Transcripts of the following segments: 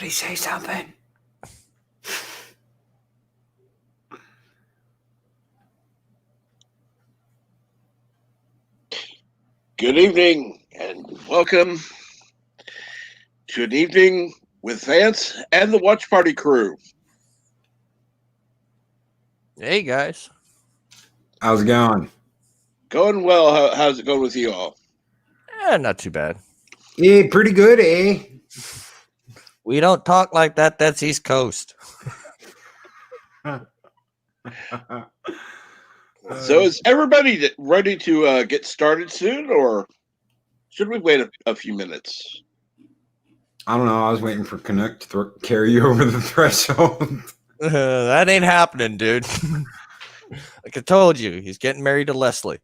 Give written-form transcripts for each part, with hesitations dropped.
Somebody say something. Good evening and welcome to an evening with Vance and the Watch Party crew. Hey guys. How's it going? Going well. How's it going with you all? Not too bad. Yeah, pretty good, eh? We don't talk like that. That's East Coast. So is everybody ready to get started soon, or should we wait a few minutes? I don't know. I was waiting for Canuck to carry you over the threshold. That ain't happening, dude. Like I told you, he's getting married to Leslie.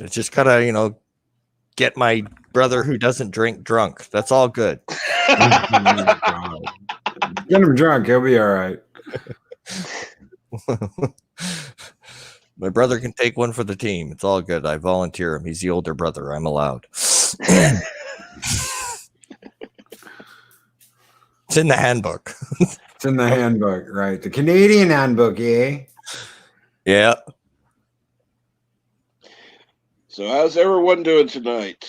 It's just gotta, get my brother who doesn't drink drunk. That's all good. Get him drunk. He'll be all right. My brother can take one for the team. It's all good. I volunteer him. He's the older brother. I'm allowed. It's in the handbook. It's in the handbook, right? The Canadian handbook, eh? Yeah. So how's everyone doing tonight?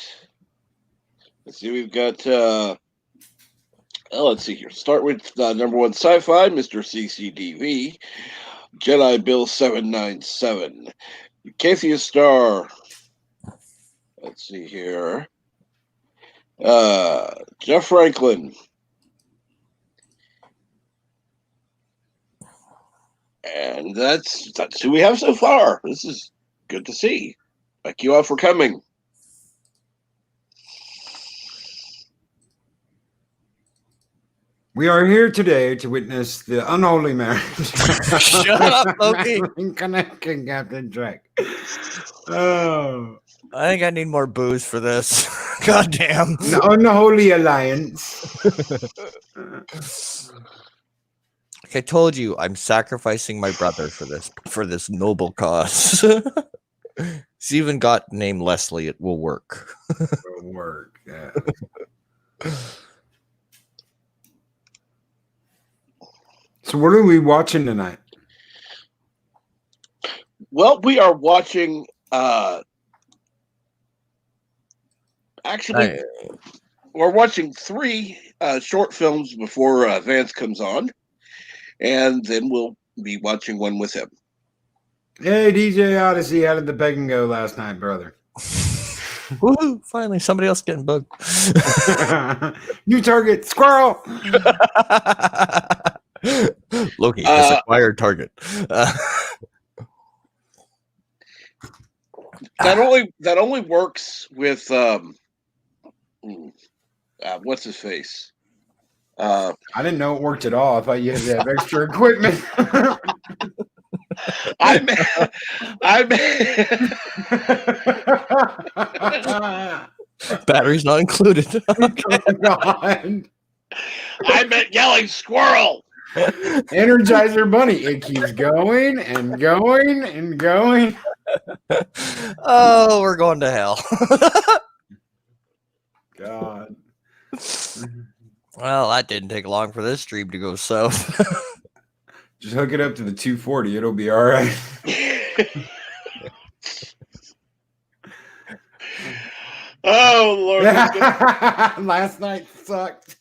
Let's see. We've got. Let's see here. Start with number one sci-fi, Mr. CCDV, Jedi Bill 797, Cathia Star. Let's see here. Jeff Franklin. And that's who we have so far. This is good to see. Thank you all for coming. We are here today to witness the unholy marriage. Shut up, Loki. Canuck and Captain Trek. Oh. I think I need more booze for this. God damn. The unholy alliance. Like I told you, I'm sacrificing my brother for this noble cause. He's even got name Leslie. It will work. It'll work. Yeah. So what are we watching tonight? Well, we are watching actually we're watching three short films before Vance comes on, and then we'll be watching one with him. Hey, DJ Odyssey, how did the begging go last night, brother? Woohoo! Finally, somebody else getting bugged. New target, squirrel. Loki has acquired target. That only works with what's his face? I didn't know it worked at all. I thought you had to have extra equipment. Batteries not included. Okay. God. I meant yelling squirrel. Energizer Bunny. It keeps going and going and going. Oh, we're going to hell. God. Well, that didn't take long for this stream to go south. Just hook it up to the 240. It'll be all right. Oh, Lord. Last night sucked.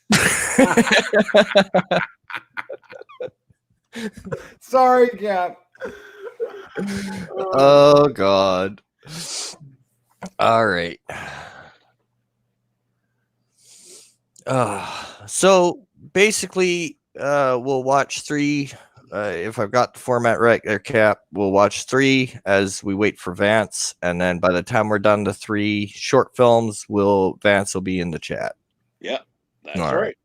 Sorry, Cap. Oh, God. All right. So basically, we'll watch three. If I've got the format right there, Cap, we'll watch three as we wait for Vance, and then by the time we're done the three short films, Vance will be in the chat. Yep, that's right.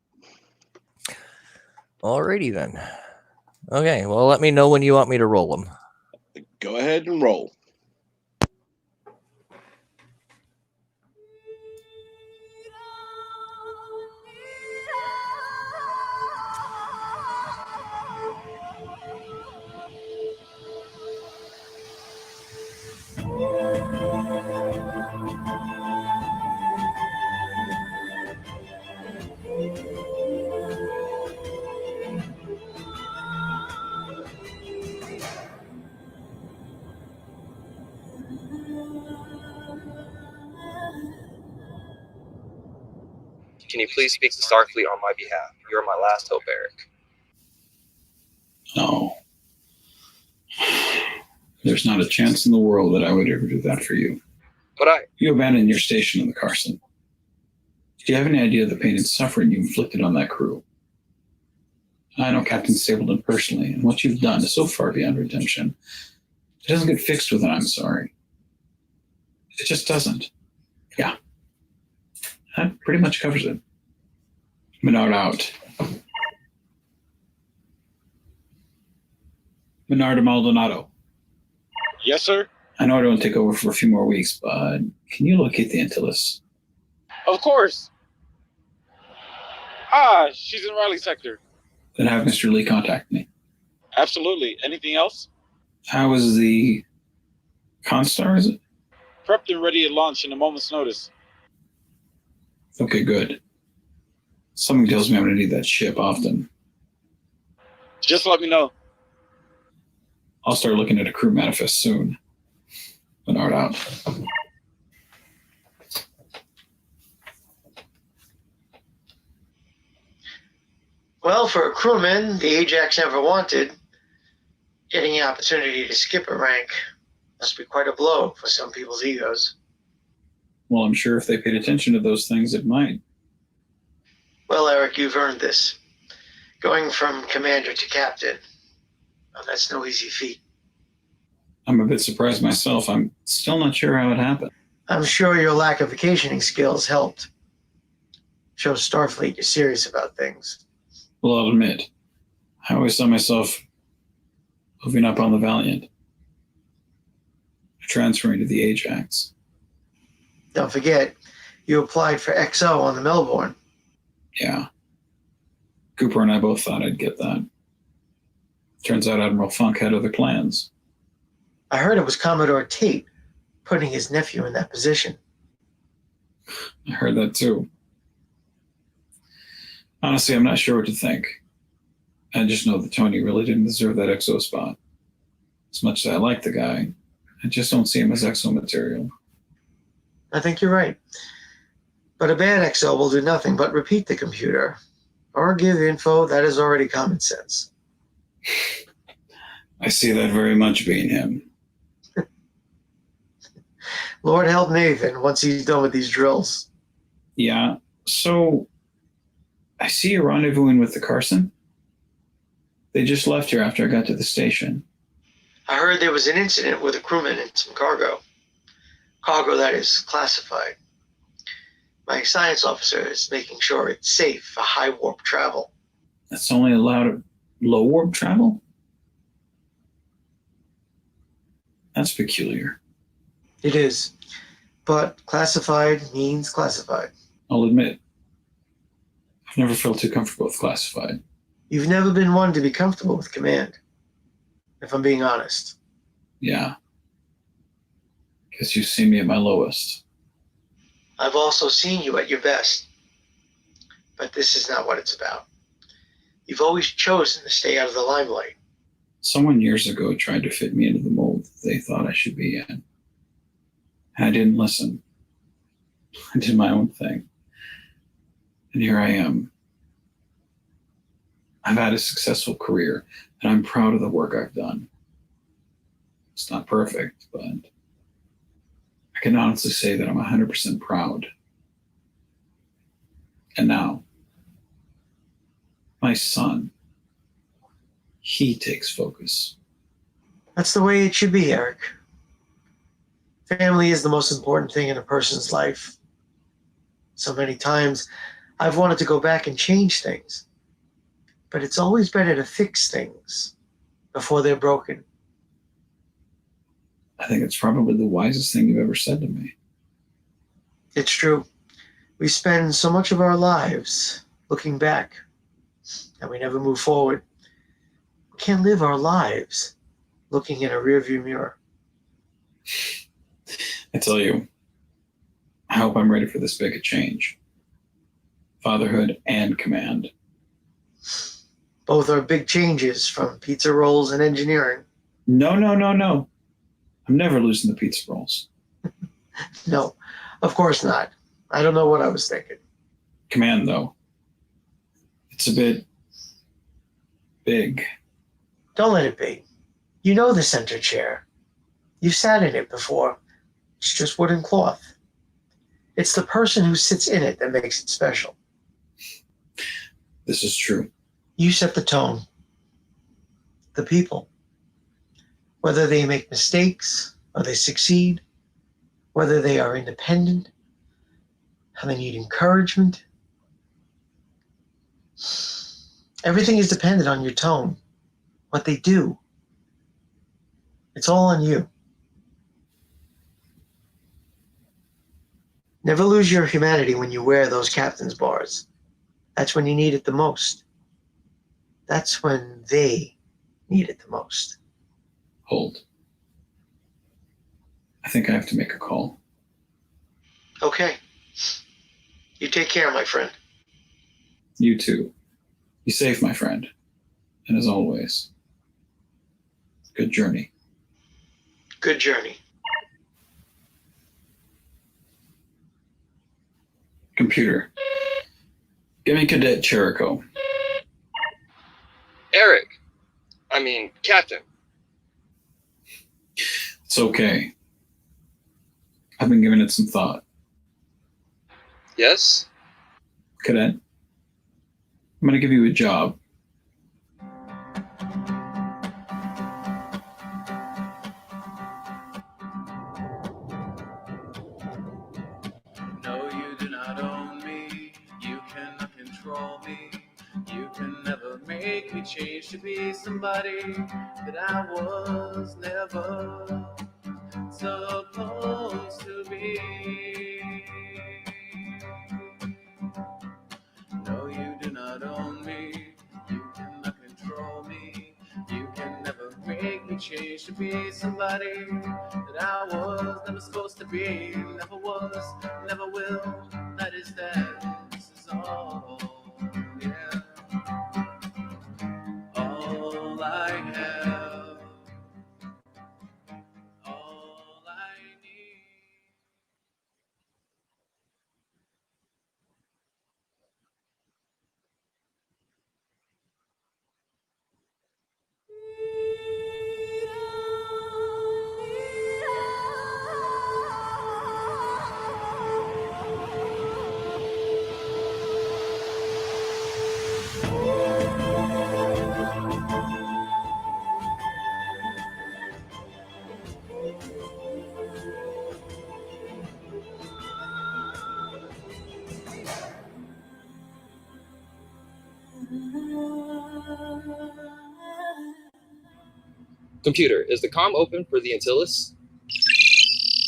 Alrighty then. Okay, well, let me know when you want me to roll them. Go ahead and roll. Can you please speak to Starfleet on my behalf? You're my last hope, Eric. No. There's not a chance in the world that I would ever do that for you. But You abandoned your station in the Carson. Do you have any idea of the pain and suffering you inflicted on that crew? I know Captain Stapleton personally, and what you've done is so far beyond redemption. It doesn't get fixed with an I'm sorry. It just doesn't. Yeah. That pretty much covers it. Menard out. Menard Maldonado. Yes, sir. I know I don't take over for a few more weeks, but can you locate the Antilles? Of course. She's in Riley sector. Then have Mr. Lee contact me. Absolutely. Anything else? How is the Constar, is it? Prepped and ready to launch in a moment's notice. Okay, good. Something tells me I'm going to need that ship often. Just let me know. I'll start looking at a crew manifest soon. Menard out. Well, for a crewman the Ajax never wanted, getting the opportunity to skip a rank must be quite a blow for some people's egos. Well, I'm sure if they paid attention to those things, it might. Well, Eric, you've earned this. Going from commander to captain, well, that's no easy feat. I'm a bit surprised myself. I'm still not sure how it happened. I'm sure your lack of vacationing skills helped. Shows Starfleet you're serious about things. Well, I'll admit, I always saw myself moving up on the Valiant, transferring to the Ajax. Don't forget, you applied for XO on the Melbourne. Yeah. Cooper and I both thought I'd get that. Turns out Admiral Funk had other plans. I heard it was Commodore Tate putting his nephew in that position. I heard that too. Honestly, I'm not sure what to think. I just know that Tony really didn't deserve that XO spot. As much as I like the guy, I just don't see him as XO material. I think you're right. But a bad XO will do nothing but repeat the computer or give info that is already common sense. I see that very much being him. Lord help Nathan once he's done with these drills. Yeah, so I see you rendezvousing with the Carson. They just left here after I got to the station. I heard there was an incident with a crewman and some cargo. Cargo that is classified. My science officer is making sure it's safe for high warp travel. That's only allowed at low warp travel? That's peculiar. It is. But classified means classified. I'll admit, I've never felt too comfortable with classified. You've never been one to be comfortable with command, if I'm being honest. Yeah. Guess you've seen me at my lowest. I've also seen you at your best. But this is not what it's about. You've always chosen to stay out of the limelight. Someone years ago tried to fit me into the mold they thought I should be in. And I didn't listen. I did my own thing. And here I am. I've had a successful career, and I'm proud of the work I've done. It's not perfect, but I can honestly say that I'm 100% proud. And now, my son, he takes focus. That's the way it should be, Eric. Family is the most important thing in a person's life. So many times, I've wanted to go back and change things. But it's always better to fix things before they're broken. I think it's probably the wisest thing you've ever said to me. It's true. We spend so much of our lives looking back, and we never move forward. We can't live our lives looking in a rearview mirror. I tell you, I hope I'm ready for this big a change. Fatherhood and command. Both are big changes from pizza rolls and engineering. No. I'm never losing the pizza rolls. No, of course not. I don't know what I was thinking. Command, though. It's a bit big. Don't let it be. You know the center chair. You've sat in it before. It's just wood and cloth. It's the person who sits in it that makes it special. This is true. You set the tone. The people. Whether they make mistakes or they succeed, whether they are independent, how they need encouragement. Everything is dependent on your tone, what they do. It's all on you. Never lose your humanity when you wear those captain's bars. That's when you need it the most. That's when they need it the most. Hold. I think I have to make a call. Okay. You take care, my friend. You too. Be safe, my friend. And as always, good journey. Good journey. Computer. Give me Cadet Cherico. Eric. I mean, Captain. It's okay. I've been giving it some thought. Yes? Cadet, I'm going to give you a job. No, you do not own me. You cannot control me. You can never make me change to be somebody that I was never supposed to be. No, you do not own me. You cannot control me. You can never make me change to be somebody that I was never supposed to be. Never was, never will. That is that. This is all. Yeah. All I have. All I need. Computer, is the comm open for the Antilles?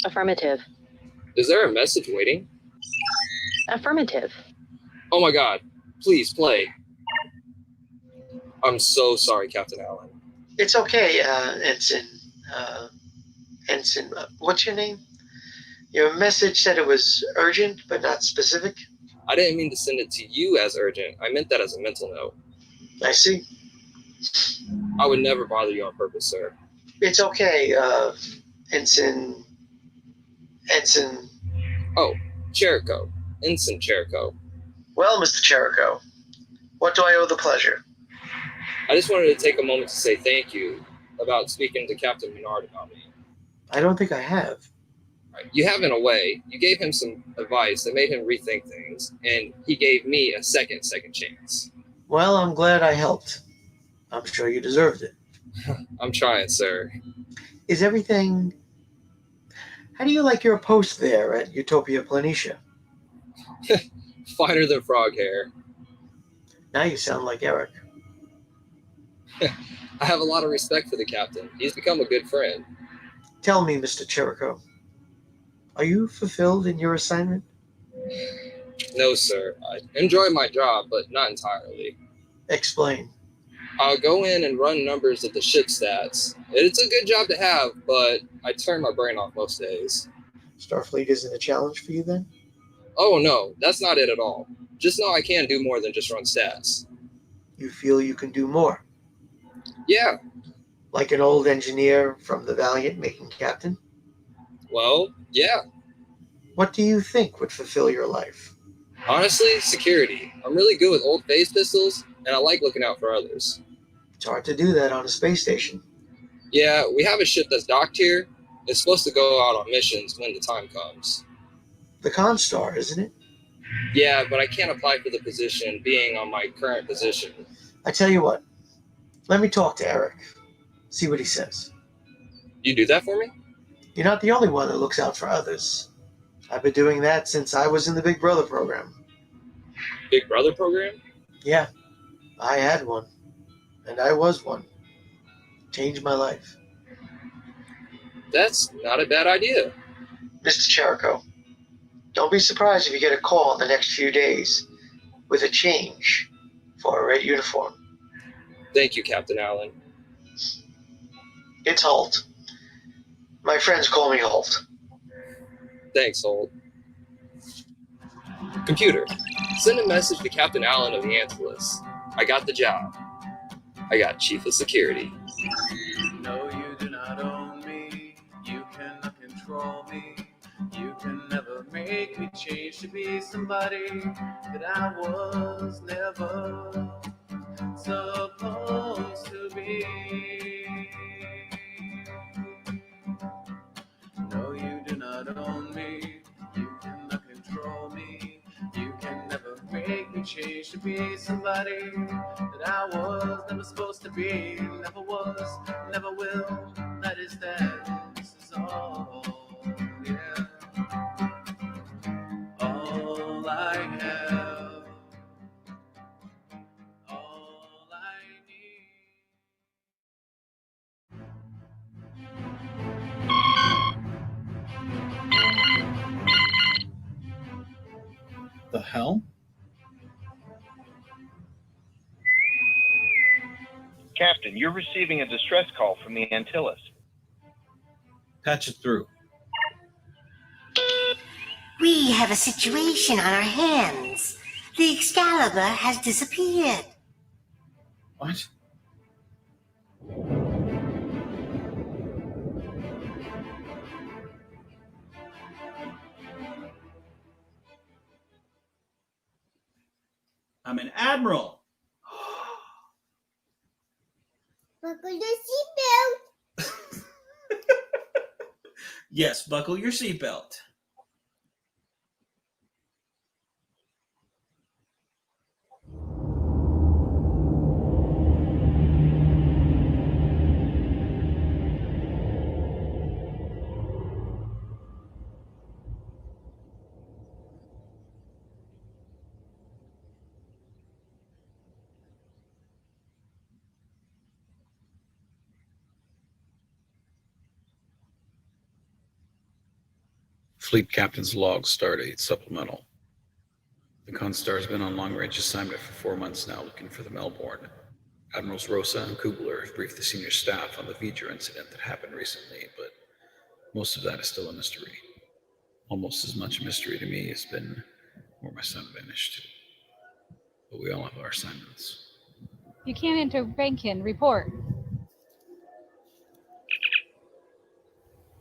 Affirmative. Is there a message waiting? Affirmative. Oh my god, please play. I'm so sorry, Captain Allen. It's okay, Ensign. Ensign, what's your name? Your message said it was urgent, but not specific. I didn't mean to send it to you as urgent. I meant that as a mental note. I see. I would never bother you on purpose, sir. It's okay, Ensign. Oh, Cherico. Ensign Cherico. Well, Mr. Cherico, what do I owe the pleasure? I just wanted to take a moment to say thank you about speaking to Captain Menard about me. I don't think I have. You have in a way. You gave him some advice that made him rethink things, and he gave me a second chance. Well, I'm glad I helped. I'm sure you deserved it. I'm trying, sir. Is everything... How do you like your post there at Utopia Planitia? Finer than frog hair. Now you sound like Eric. I have a lot of respect for the captain. He's become a good friend. Tell me, Mr. Cherico, are you fulfilled in your assignment? No, sir. I enjoy my job, but not entirely. Explain. I'll go in and run numbers of the ship stats. It's a good job to have, but I turn my brain off most days. Starfleet isn't a challenge for you then? Oh no, that's not it at all. Just know I can do more than just run stats. You feel you can do more? Yeah, Like an old engineer from the Valiant making captain? well, yeah. What do you think would fulfill your life? Honestly, security. I'm really good with old phase pistols, and I like looking out for others. It's hard to do that on a space station. Yeah, we have a ship that's docked here. It's supposed to go out on missions when the time comes. The Constar, isn't it? Yeah, but I can't apply for the position being on my current position. I tell you what, let me talk to Eric, see what he says. You do that for me? You're not the only one that looks out for others. I've been doing that since I was in the Big Brother program. Big Brother program? Yeah, I had one, and I was one. Changed my life. That's not a bad idea. Mr. Cherico, don't be surprised if you get a call in the next few days with a change for a red uniform. Thank you, Captain Allen. It's Holt. My friends call me Holt. Thanks, Holt. Computer, send a message to Captain Allen of the Antilles. I got the job. I got Chief of Security. No, you do not own me. You cannot control me. You can never make me change to be somebody that I was never supposed to be. No, you do not own me. You cannot control me. You can never make me change to be somebody that I was never supposed to be. Never was, never will. That is that. This is all. Yeah. All I have. All I need. The hell? Captain, you're receiving a distress call from the Antilles. Patch it through. We have a situation on our hands. The Excalibur has disappeared. What? I'm an admiral. Buckle your seatbelt. Yes, buckle your seatbelt. Fleet Captain's Log, Stardate, Supplemental. The Constar has been on long-range assignment for 4 months now, looking for the Melbourne. Admirals Rosa and Kubler have briefed the senior staff on the V'ger incident that happened recently, but most of that is still a mystery. Almost as much a mystery to me has been where my son vanished. But we all have our assignments. You can't enter Rankin. Report.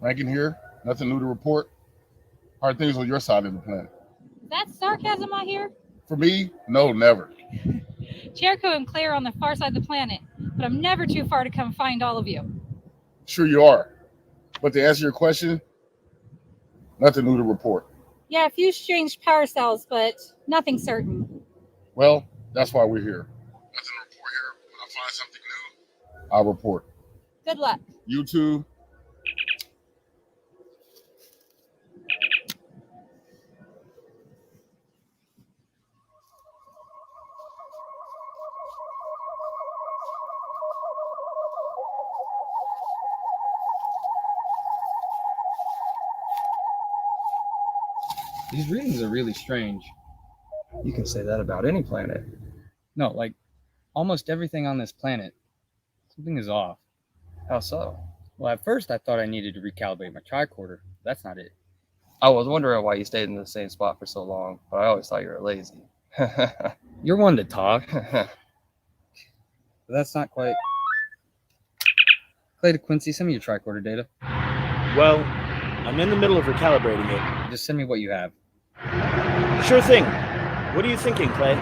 Rankin here. Nothing new to report. How are things on your side of the planet? Is that sarcasm I hear? For me, no, never. Jericho and Claire are on the far side of the planet, but I'm never too far to come find all of you. Sure you are. But to answer your question, nothing new to report. Yeah, a few strange power cells, but nothing certain. Well, that's why we're here. Nothing to report here. When I find something new, I'll report. Good luck. You too. These readings are really strange. You can say that about any planet. No, like almost everything on this planet. Something is off. How so? Well, at first I thought I needed to recalibrate my tricorder. That's not it. I was wondering why you stayed in the same spot for so long, but I always thought you were lazy. You're one to talk. But that's not quite. Clay to Quincy, send me your tricorder data. Well, I'm in the middle of recalibrating it. Just send me what you have. Sure thing. What are you thinking, Clay?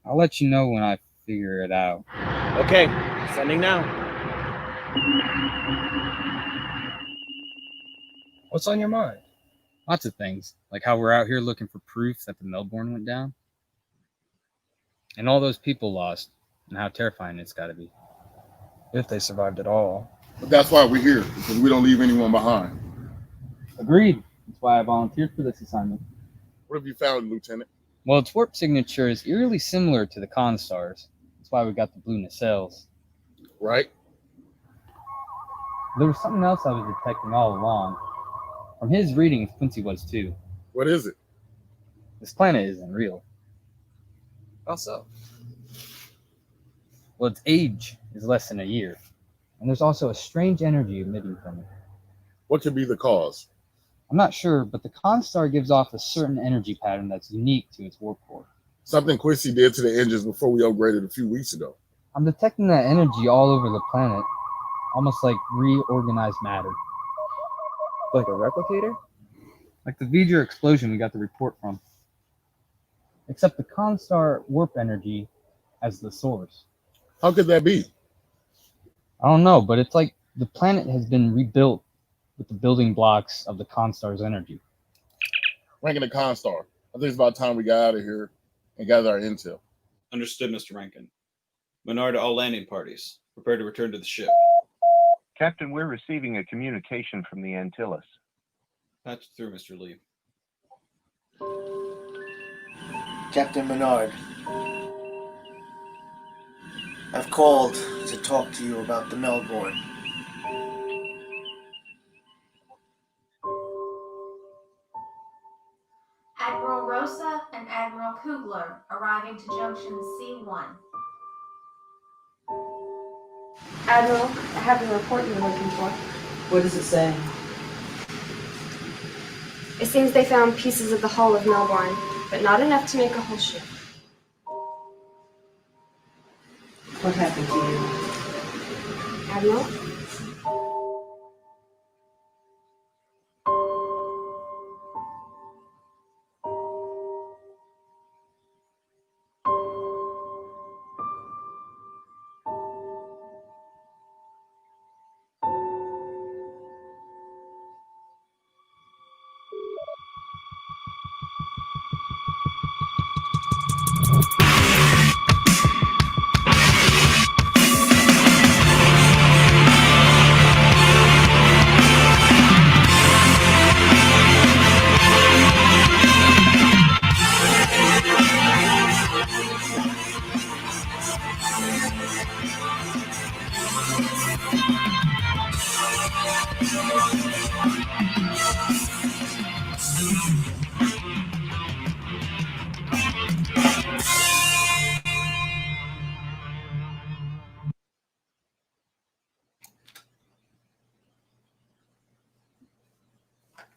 I'll let you know when I figure it out. Okay, sending now. What's on your mind? Lots of things, like how we're out here looking for proof that the Melbourne went down. And all those people lost, and how terrifying it's got to be. If they survived at all. But that's why we're here, because we don't leave anyone behind. Agreed. That's why I volunteered for this assignment. What have you found, Lieutenant? Well, its warp signature is eerily similar to the Constars. That's why we got the blue nacelles. Right. There was something else I was detecting all along. From his readings, Quincy was too. What is it? This planet isn't real. How so? Well, its age is less than a year. And there's also a strange energy emitting from it. What could be the cause? I'm not sure, but the Constar gives off a certain energy pattern that's unique to its warp core. Something Quincy did to the engines before we upgraded a few weeks ago. I'm detecting that energy all over the planet, almost like reorganized matter. Like a replicator? Like the V'ger explosion we got the report from. Except the Constar warp energy as the source. How could that be? I don't know, but it's like the planet has been rebuilt with the building blocks of the Constar's energy. Rankin the Constar. I think it's about time we got out of here and gather our intel. Understood, Mr. Rankin. Menard to all landing parties. Prepare to return to the ship. Captain, we're receiving a communication from the Antilles. Patch through, Mr. Lee. Captain Menard, I've called to talk to you about the Melbourne. Admiral Rosa and Admiral Kugler arriving to Junction C1. Admiral, I have the report you're looking for. What does it say? It seems they found pieces of the hull of Melbourne, but not enough to make a whole ship. What happened to you? Admiral?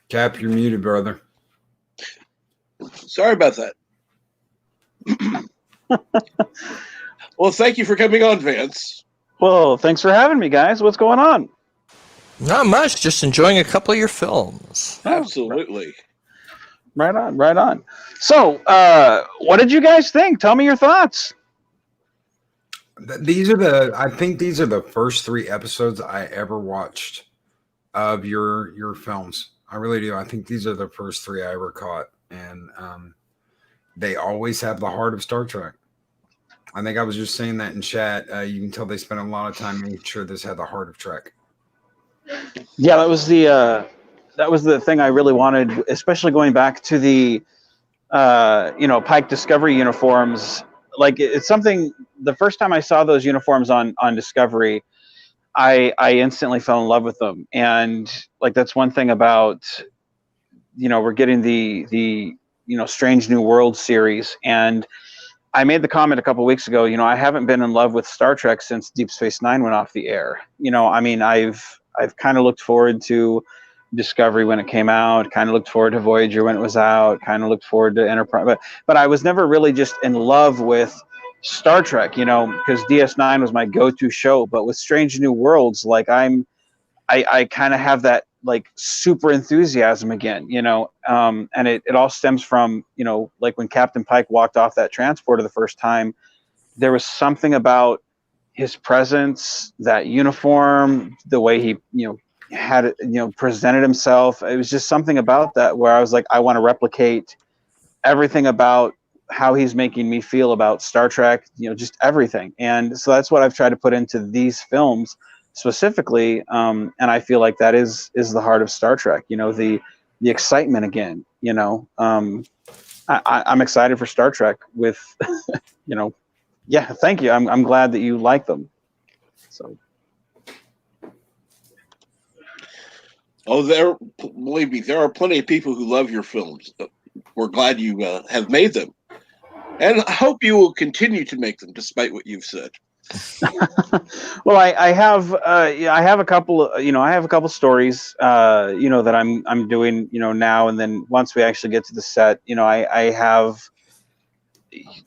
Cap, you're muted, brother. Sorry about that. Well, thank you for coming on, Vance. Well, thanks for having me, guys. What's going on? Not much. Just enjoying a couple of your films. Absolutely. Right on, right on. So, what did you guys think? Tell me your thoughts. I think these are the first 3 episodes I ever watched of your films. I really do. I think these are the first 3 I ever caught. And they always have the heart of Star Trek. I think I was just saying that in chat. You can tell they spent a lot of time making sure this had the heart of Trek. Yeah, that was the thing I really wanted, especially going back to the Pike Discovery uniforms. Like, it's something. The first time I saw those uniforms on Discovery, I instantly fell in love with them. And like, that's one thing about, we're getting the Strange New World series. And I made the comment a couple of weeks ago, I haven't been in love with Star Trek since Deep Space Nine went off the air. I've kind of looked forward to Discovery when it came out, kind of looked forward to Voyager when it was out, kind of looked forward to Enterprise, but I was never really just in love with Star Trek, because DS9 was my go-to show. But with Strange New Worlds, like I kind of have that like super enthusiasm again, and it all stems from, like when Captain Pike walked off that transporter the first time, there was something about his presence, that uniform, the way he, had it, presented himself. It was just something about that where I was like, I want to replicate everything about how he's making me feel about Star Trek, just everything. And so that's what I've tried to put into these films specifically. And I feel like that is the heart of Star Trek, the excitement again, I'm excited for Star Trek with, yeah, thank you. I'm glad that you like them. So. Oh, believe me, there are plenty of people who love your films. We're glad you have made them, and I hope you will continue to make them, despite what you've said. Well, I have a couple, I have a couple stories, that I'm doing, now, and then once we actually get to the set, I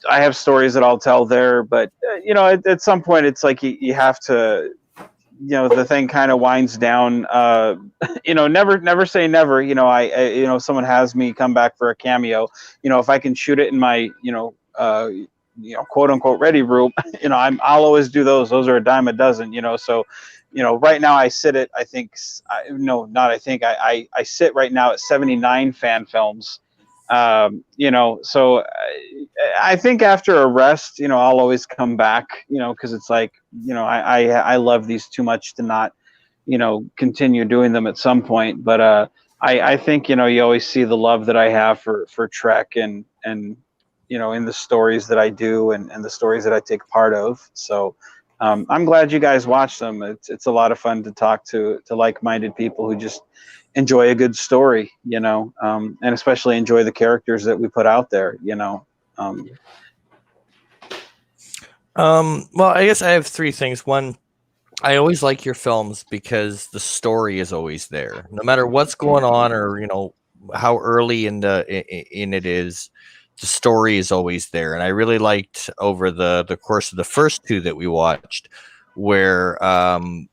have stories that I'll tell there, but at some point it's like you have to, the thing kind of winds down. Never say never. If someone has me come back for a cameo, if I can shoot it in my, quote unquote ready room, I'll always do those. Those are a dime a dozen. So, right now I sit at, I sit right now at 79 fan films. So I think after a rest, I'll always come back, because it's like, I love these too much to not, continue doing them at some point. But I think, you always see the love that I have for Trek and in the stories that I do and the stories that I take part of. So I'm glad you guys watch them. It's a lot of fun to talk to like-minded people who just enjoy a good story, and especially enjoy the characters that we put out there, Well, I guess I have three things. One, I always like your films because the story is always there, no matter what's going on or how early in it is. The story is always there, and I really liked over the course of the first two that we watched, where the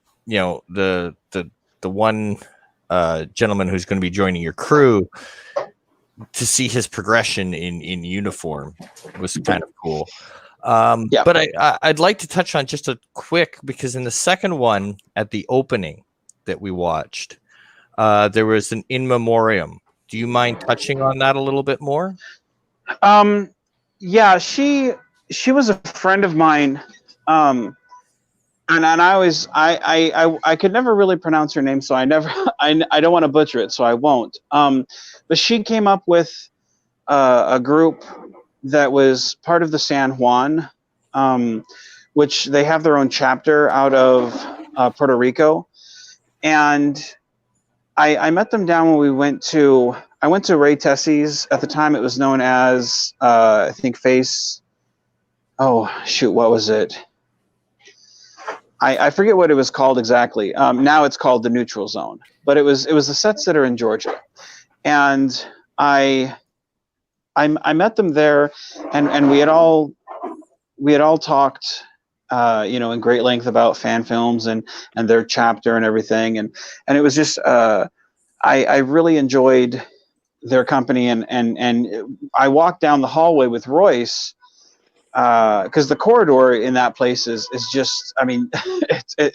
one gentleman who's going to be joining your crew, to see his progression in uniform was kind of cool. But I'd like to touch on just a quick, because in the second one at the opening that we watched, there was an in memoriam. Do you mind touching on that a little bit more? Yeah, she was a friend of mine. And I always I could never really pronounce her name, so I don't want to butcher it, so I won't. But she came up with a group that was part of the San Juan, which they have their own chapter out of Puerto Rico, and I met them down when I went to Ray Tessie's. At the time, it was known as I think Face. Oh shoot, what was it? I forget what it was called exactly. Now it's called the Neutral Zone, but it was the sets that are in Georgia, and I met them there, and we had all talked, in great length about fan films and their chapter and everything, and it was just I really enjoyed their company, and I walked down the hallway with Royce. Because the corridor in that place is just, I mean,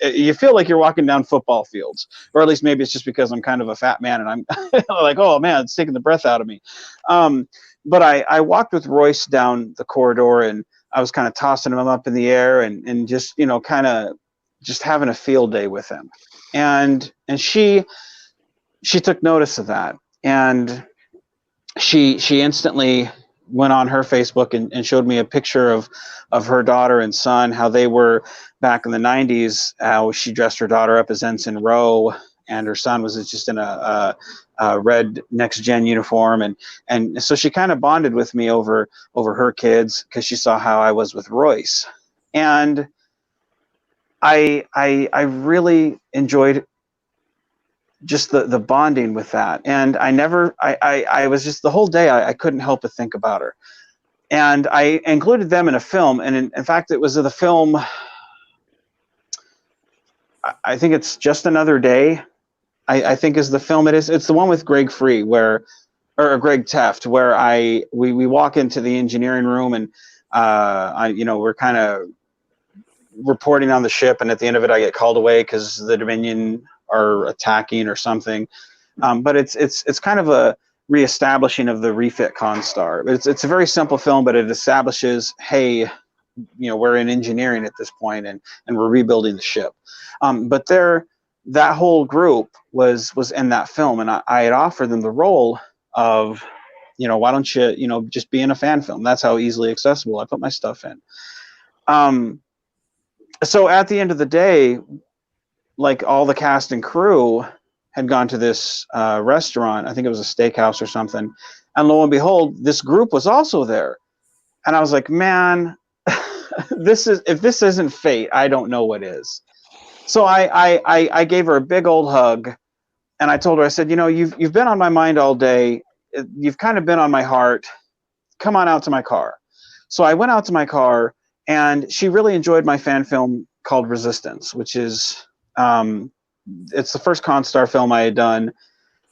you feel like you're walking down football fields, or at least maybe it's just because I'm kind of a fat man and I'm like, oh man, it's taking the breath out of me. But I walked with Royce down the corridor, and I was kind of tossing him up in the air and just, kind of just having a field day with him. And she took notice of that, and she instantly went on her Facebook and showed me a picture of her daughter and son, how they were back in the 90s, how she dressed her daughter up as Ensign Rowe, and her son was just in a red Next Gen uniform. And so she kind of bonded with me over her kids, because she saw how I was with Royce. And I really enjoyed just the bonding with that. And I was just, the whole day I couldn't help but think about her. And I included them in a film. And in fact, it was the film, I think it's Just Another Day. I think is the film. It's the one with Greg Free or Greg Teft, where we walk into the engineering room and we're kind of reporting on the ship, and at the end of it I get called away because the Dominion are attacking or something. But it's kind of a reestablishing of the refit Constar. It's a very simple film, but it establishes, hey, we're in engineering at this point, and we're rebuilding the ship. But that whole group was in that film, and I had offered them the role of, why don't you, just be in a fan film? That's how easily accessible I put my stuff in. So at the end of the day, like, all the cast and crew had gone to this restaurant. I think it was a steakhouse or something. And lo and behold, this group was also there. And I was like, man, if this isn't fate, I don't know what is. So I gave her a big old hug, and I told her, I said, you've been on my mind all day. You've kind of been on my heart. Come on out to my car. So I went out to my car, and she really enjoyed my fan film called Resistance, which is it's the first Constar film I had done,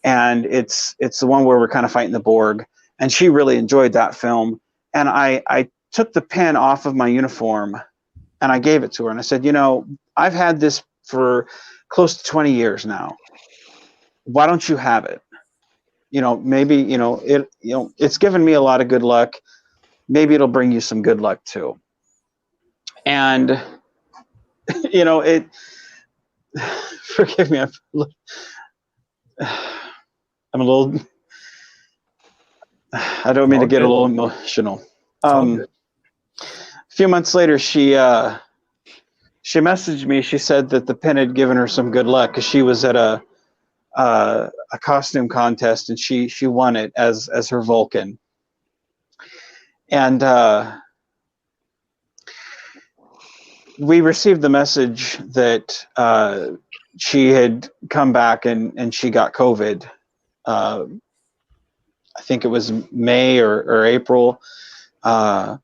and it's the one where we're kind of fighting the Borg, and she really enjoyed that film. And I took the pin off of my uniform, and I gave it to her, and I said, I've had this for close to 20 years now. Why don't you have it? Maybe it's given me a lot of good luck. Maybe it'll bring you some good luck too. And it. Forgive me, I'm a little. I don't mean to get a little emotional. A few months later, she messaged me. She said that the pin had given her some good luck because she was at a costume contest, and she won it as her Vulcan. And we received the message that she had come back and she got COVID. I think it was May or April. And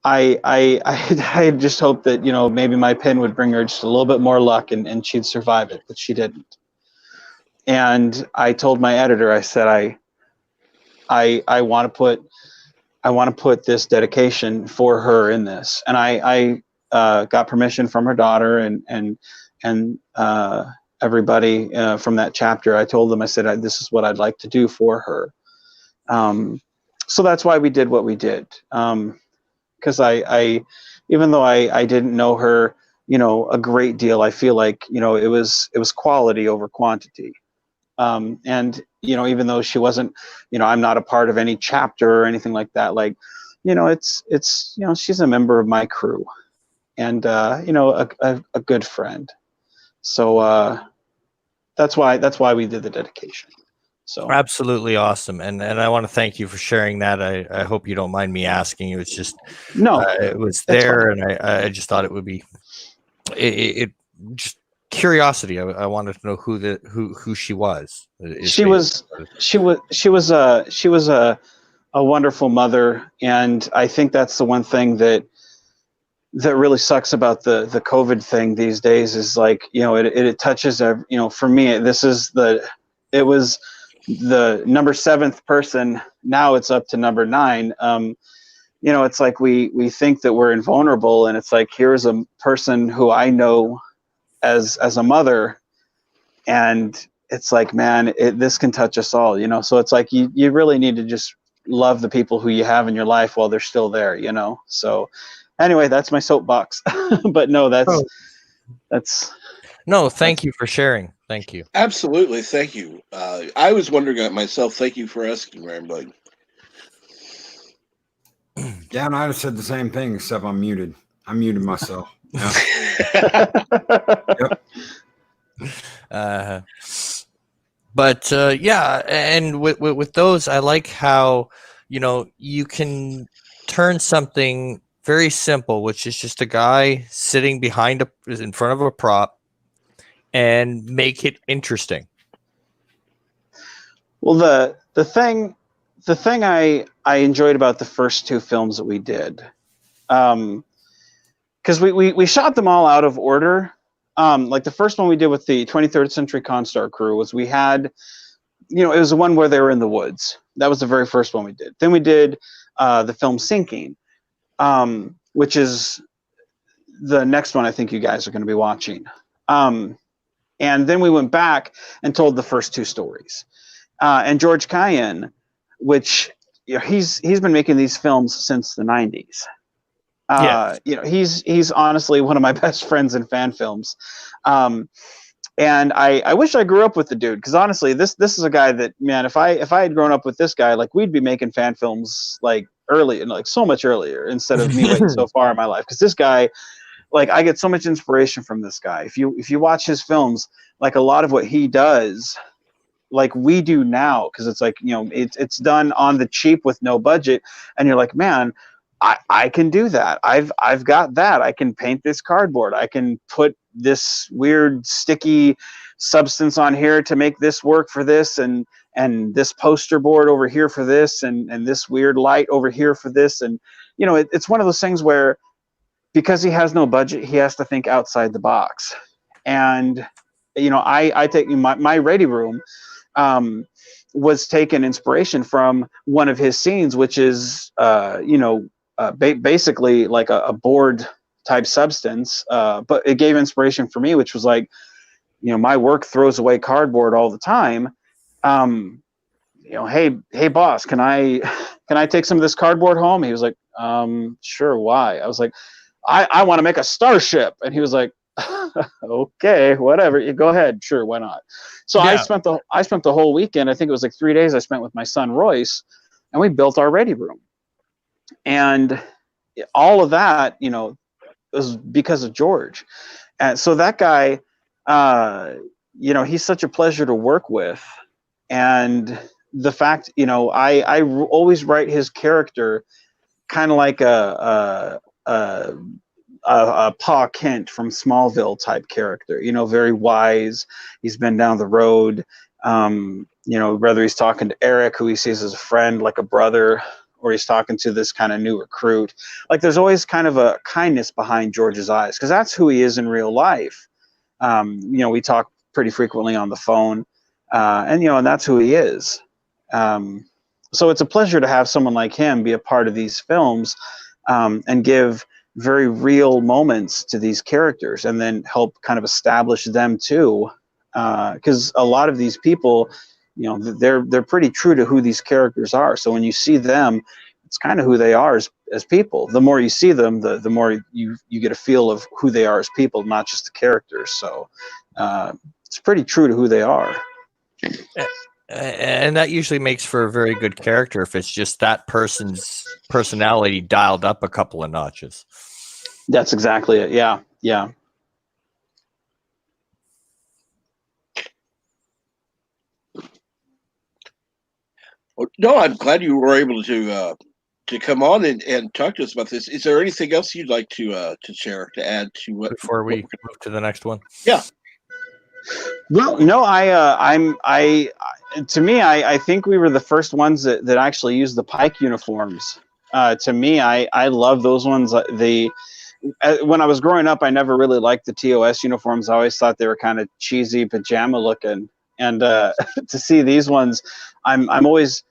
I had just hoped that, maybe my pin would bring her just a little bit more luck and she'd survive it, but she didn't. And I told my editor, I said, I want to put this dedication for her in this. And I got permission from her daughter and everybody from that chapter. I told them, I said, this is what I'd like to do for her. So that's why we did what we did. Because I even though I didn't know her, a great deal, I feel like, it was quality over quantity. And, even though she wasn't, I'm not a part of any chapter or anything like that, like, it's she's a member of my crew and, a good friend. So that's why we did the dedication. So absolutely awesome. And I want to thank you for sharing that. I hope you don't mind me asking. It was just, no, it was there. And I just thought it would be, it just curiosity. I wanted to know who she was. She was a wonderful mother. And I think that's the one thing that really sucks about the COVID thing these days is, like, it touches, for me, it was the number 7th person. Now it's up to number 9. It's like we think that we're invulnerable, and it's like, here's a person who I know as a mother, and it's like, man, this can touch us all, so it's like you really need to just love the people who you have in your life while they're still there, so anyway, that's my soapbox. But no, that's no, thank you for sharing. Thank you. Absolutely, thank you. I was wondering that myself. Thank you for asking, Rambling. Yeah, and I'd have said the same thing, except I'm muted. I muted myself. Yep. But yeah, and with those, I like how you can turn something very simple, which is just a guy sitting in front of a prop, and make it interesting. Well, the thing I enjoyed about the first 2 films that we did, because we shot them all out of order, like the first one we did with the 23rd Century Constar crew was we had, it was the one where they were in the woods. That was the very first one we did. Then we did the film Sinking, which is the next one I think you guys are going to be watching. And then we went back and told the first two stories. And George Cayenne, which he's been making these films since the 90s. He's honestly one of my best friends in fan films. And I wish I grew up with the dude, because honestly, this is a guy that, man, if I had grown up with this guy, like, we'd be making fan films like early and like so much earlier, instead of me waiting so far in my life. Because this guy, like, I get so much inspiration from this guy. If you watch his films, like a lot of what he does, like we do now, because it's like, it's done on the cheap with no budget, and you're like, man, I can do that. I've got that. I can paint this cardboard. I can put this weird sticky substance on here to make this work for this, and this poster board over here for this, and this weird light over here for this. And it's one of those things where, because he has no budget, he has to think outside the box. And I take my ready room was taken inspiration from one of his scenes, which is basically like a board type substance, but it gave inspiration for me, which was like, my work throws away cardboard all the time. Hey boss, can I take some of this cardboard home? He was like, sure, why? I was like, I want to make a starship. And he was like, okay, whatever, you go ahead, sure, why not? So I spent the whole weekend, I think it was like 3 days I spent with my son Royce, and we built our ready room. And all of that, was because of George. And so that guy, he's such a pleasure to work with. And the fact, I always write his character kind of like a Pa Kent from Smallville type character, very wise. He's been down the road, whether he's talking to Eric, who he sees as a friend, like a brother, or he's talking to this kind of new recruit. Like, there's always kind of a kindness behind George's eyes, because that's who he is in real life. We talk pretty frequently on the phone, and that's who he is. So it's a pleasure to have someone like him be a part of these films, and give very real moments to these characters, and then help kind of establish them too. Because a lot of these people, they're pretty true to who these characters are. So when you see them, it's kind of who they are as people. The more you see them, the more you get a feel of who they are as people, not just the characters. So it's pretty true to who they are. And that usually makes for a very good character if it's just that person's personality dialed up a couple of notches. That's exactly it. Yeah. Well, no, I'm glad you were able to come on and talk to us about this. Is there anything else you'd like to share, to add to what before we move to the next one? Yeah. Well, no, I think we were the first ones that actually used the Pike uniforms. To me, I love those ones. When I was growing up, I never really liked the TOS uniforms. I always thought they were kind of cheesy pajama looking. And to see these ones, I'm always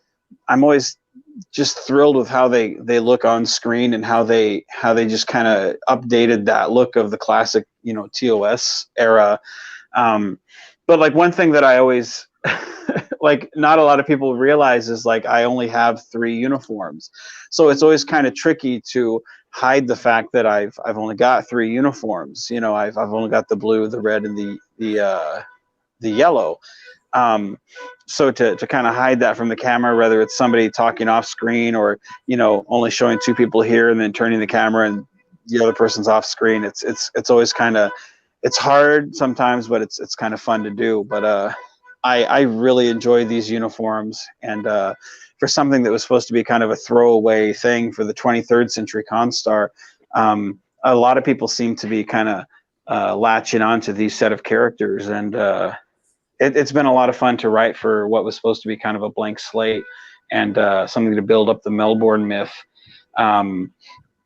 just thrilled with how they look on screen, and how they just kind of updated that look of the classic, TOS era. But like, one thing that I always like, not a lot of people realize is, like, I only have 3 uniforms, so it's always kind of tricky to hide the fact that I've only got 3 uniforms. I've only got the blue, the red, and the yellow. So to kind of hide that from the camera, whether it's somebody talking off screen, or only showing 2 people here and then turning the camera and the other person's off screen, it's always kind of, it's hard sometimes, but it's kind of fun to do. But I really enjoy these uniforms, and for something that was supposed to be kind of a throwaway thing for the 23rd Century Constar, a lot of people seem to be kind of latching onto these set of characters, and it's been a lot of fun to write for what was supposed to be kind of a blank slate, and something to build up the Melbourne myth.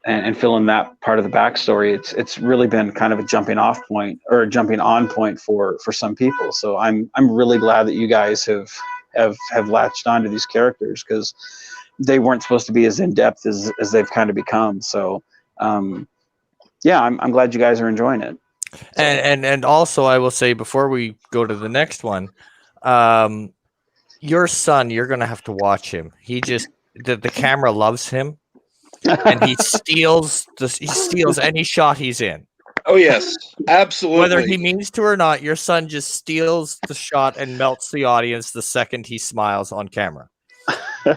and fill in that part of the backstory, it's really been kind of a jumping off point or a jumping on point for some people. So I'm really glad that you guys have latched onto these characters, because they weren't supposed to be as in depth as they've kind of become. So yeah, I'm glad you guys are enjoying it. And also, I will say before we go to the next one, your son, you're gonna have to watch him. He just the camera loves him, and he steals any shot he's in. Oh yes, absolutely. Whether he means to or not, your son just steals the shot and melts the audience the second he smiles on camera.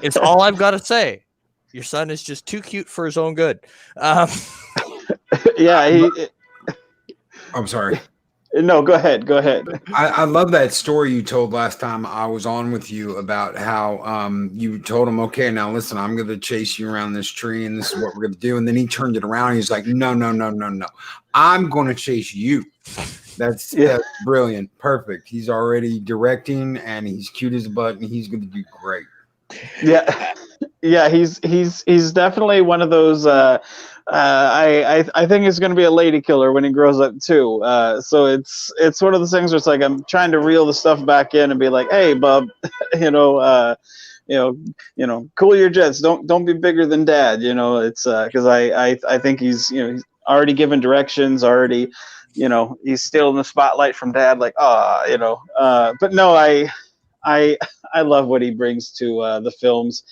It's all I've got to say. Your son is just too cute for his own good. Yeah, I'm sorry. No, go ahead. I love that story you told last time I was on with you about how you told him, okay, now listen, I'm going to chase you around this tree and this is what we're going to do. And then he turned it around. And he's like, no. I'm going to chase you. That's brilliant. Perfect. He's already directing and he's cute as a butt and he's going to do great. Yeah, he's definitely one of those. I think he's going to be a lady killer when he grows up too. So it's one of those things where it's like I'm trying to reel the stuff back in and be like, hey, bub, cool your jets. Don't be bigger than dad. It's because I think he's he's already given directions already. He's still in the spotlight from dad. Like but no, I love what he brings to the films.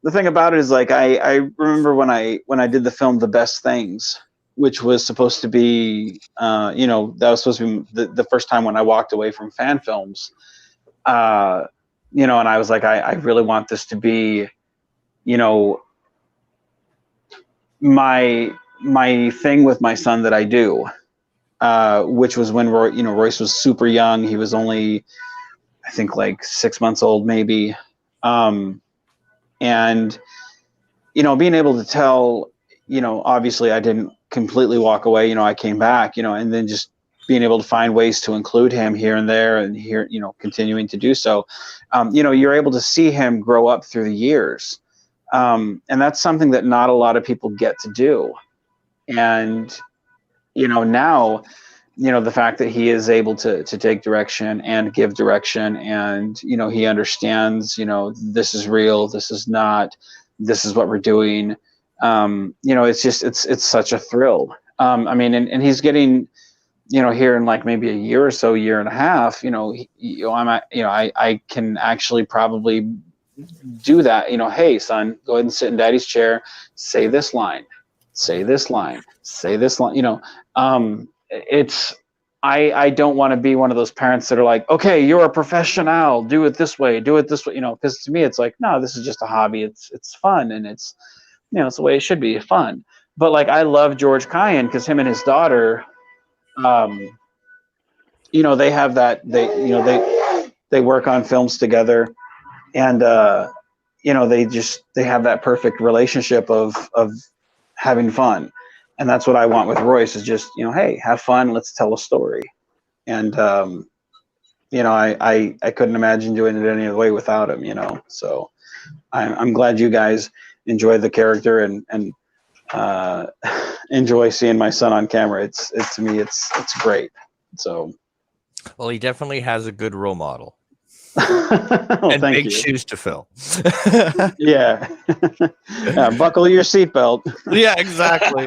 The thing about it is, like, I remember when I did the film The Best Things, which was supposed to be that was supposed to be the first time when I walked away from fan films, and I was like, I really want this to be my thing with my son that I do, which was when Royce was super young. He was only, I think, like 6 months old maybe. And being able to tell, obviously I didn't completely walk away. I came back, and then just being able to find ways to include him here and there, and here, continuing to do so. You're able to see him grow up through the years, and that's something that not a lot of people get to do. And now, the fact that he is able to take direction and give direction, and he understands, this is real, this is not, this is what we're doing. It's such a thrill. And he's getting, here in like maybe a year or so, year and a half, I can actually probably do that. Hey son, go ahead and sit in daddy's chair, say this line, say this line, say this line. I don't want to be one of those parents that are like, okay, you're a professional, do it this way, because to me it's like, no, this is just a hobby. It's fun, and it's it's the way it should be, fun. But like, I love George Kyan because him and his daughter, they have that, they work on films together, and they have that perfect relationship of having fun. And that's what I want with Royce, is just, hey, have fun, let's tell a story. And I couldn't imagine doing it any other way without him, So I'm glad you guys enjoy the character and enjoy seeing my son on camera. It's to me, it's great. So well, he definitely has a good role model. And big shoes to fill. Yeah. Buckle your seatbelt. Yeah, exactly.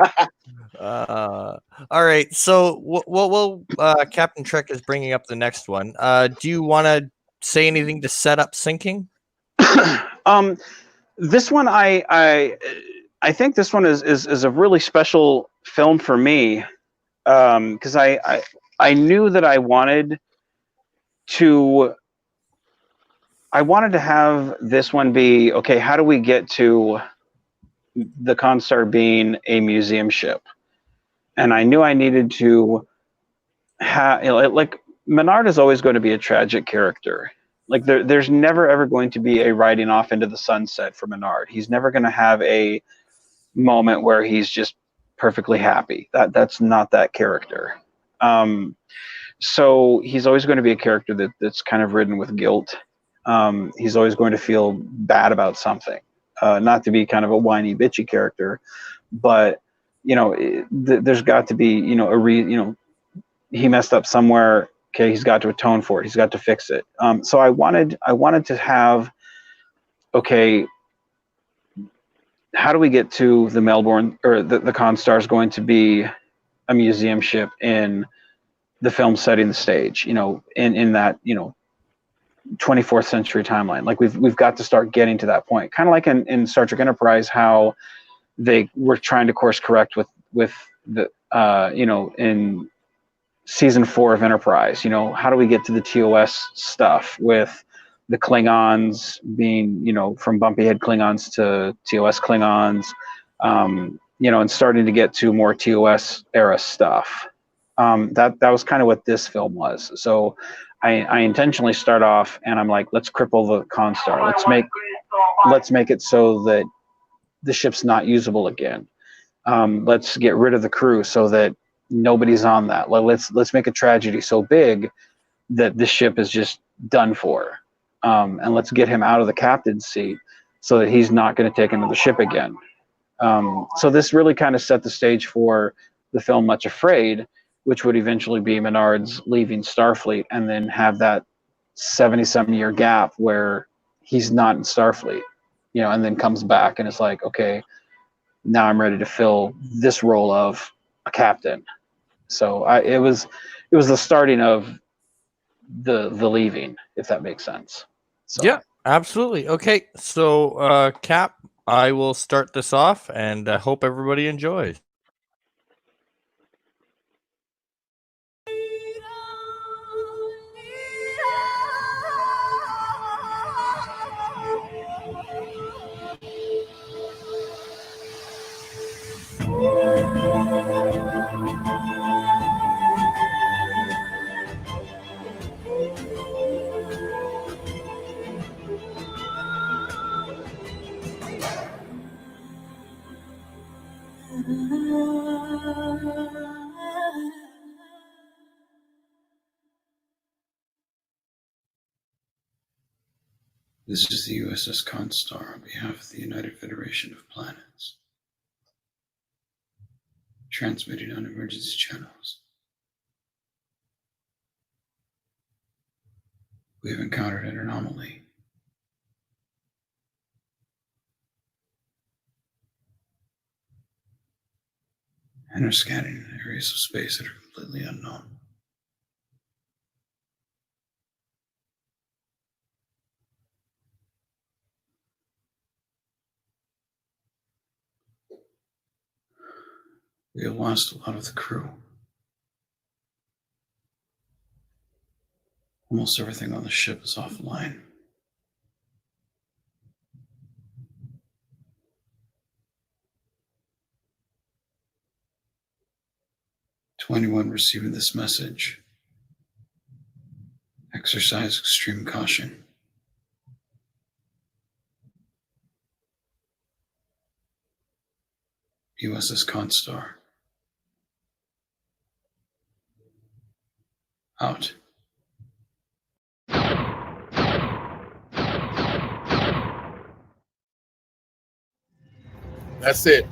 All right, so we'll Captain Trek is bringing up the next one. Do you want to say anything to set up Sinking? This one, I think this one is a really special film for me, because I knew that I wanted to have this one be, okay, how do we get to the Constar being a museum ship? And I knew I needed to have, like, Menard is always going to be a tragic character. Like, there's never ever going to be a riding off into the sunset for Menard. He's never going to have a moment where he's just perfectly happy. That's not that character. So he's always going to be a character that's kind of ridden with guilt. He's always going to feel bad about something. not to be kind of a whiny, bitchy character, but there's got to be he messed up somewhere. Okay, he's got to atone for it. He's got to fix it. So I wanted to have, okay, how do we get to the Melbourne, or the Constar is going to be a museum ship in the film setting the stage, in that 24th century timeline. Like we've got to start getting to that point, kind of like in Star Trek Enterprise, how they were trying to course correct with the in season 4 of Enterprise. How do we get to the TOS stuff with the Klingons being, from bumpy head Klingons to TOS Klingons, and starting to get to more TOS era stuff. That was kind of what this film was. So I intentionally start off and I'm like, let's cripple the Constar. Let's make it so that the ship's not usable again. Let's get rid of the crew so that nobody's on that. Let's make a tragedy so big that the ship is just done for. And let's get him out of the captain's seat so that he's not going to take another ship again. So this really kind of set the stage for the film Much Afraid, which would eventually be Menard's leaving Starfleet and then have that 70-some year gap where he's not in Starfleet, and then comes back and it's like, okay, now I'm ready to fill this role of a captain. So it was the starting of the leaving, if that makes sense. So. Yeah, absolutely. Okay, so Cap, I will start this off, and I hope everybody enjoys. This is the USS Constar on behalf of the United Federation of Planets. Transmitting on emergency channels. We have encountered an anomaly. And are scanning areas of space that are completely unknown. We have lost a lot of the crew. Almost everything on the ship is offline. To anyone receiving this message, exercise extreme caution. USS Constar. Out. That's it.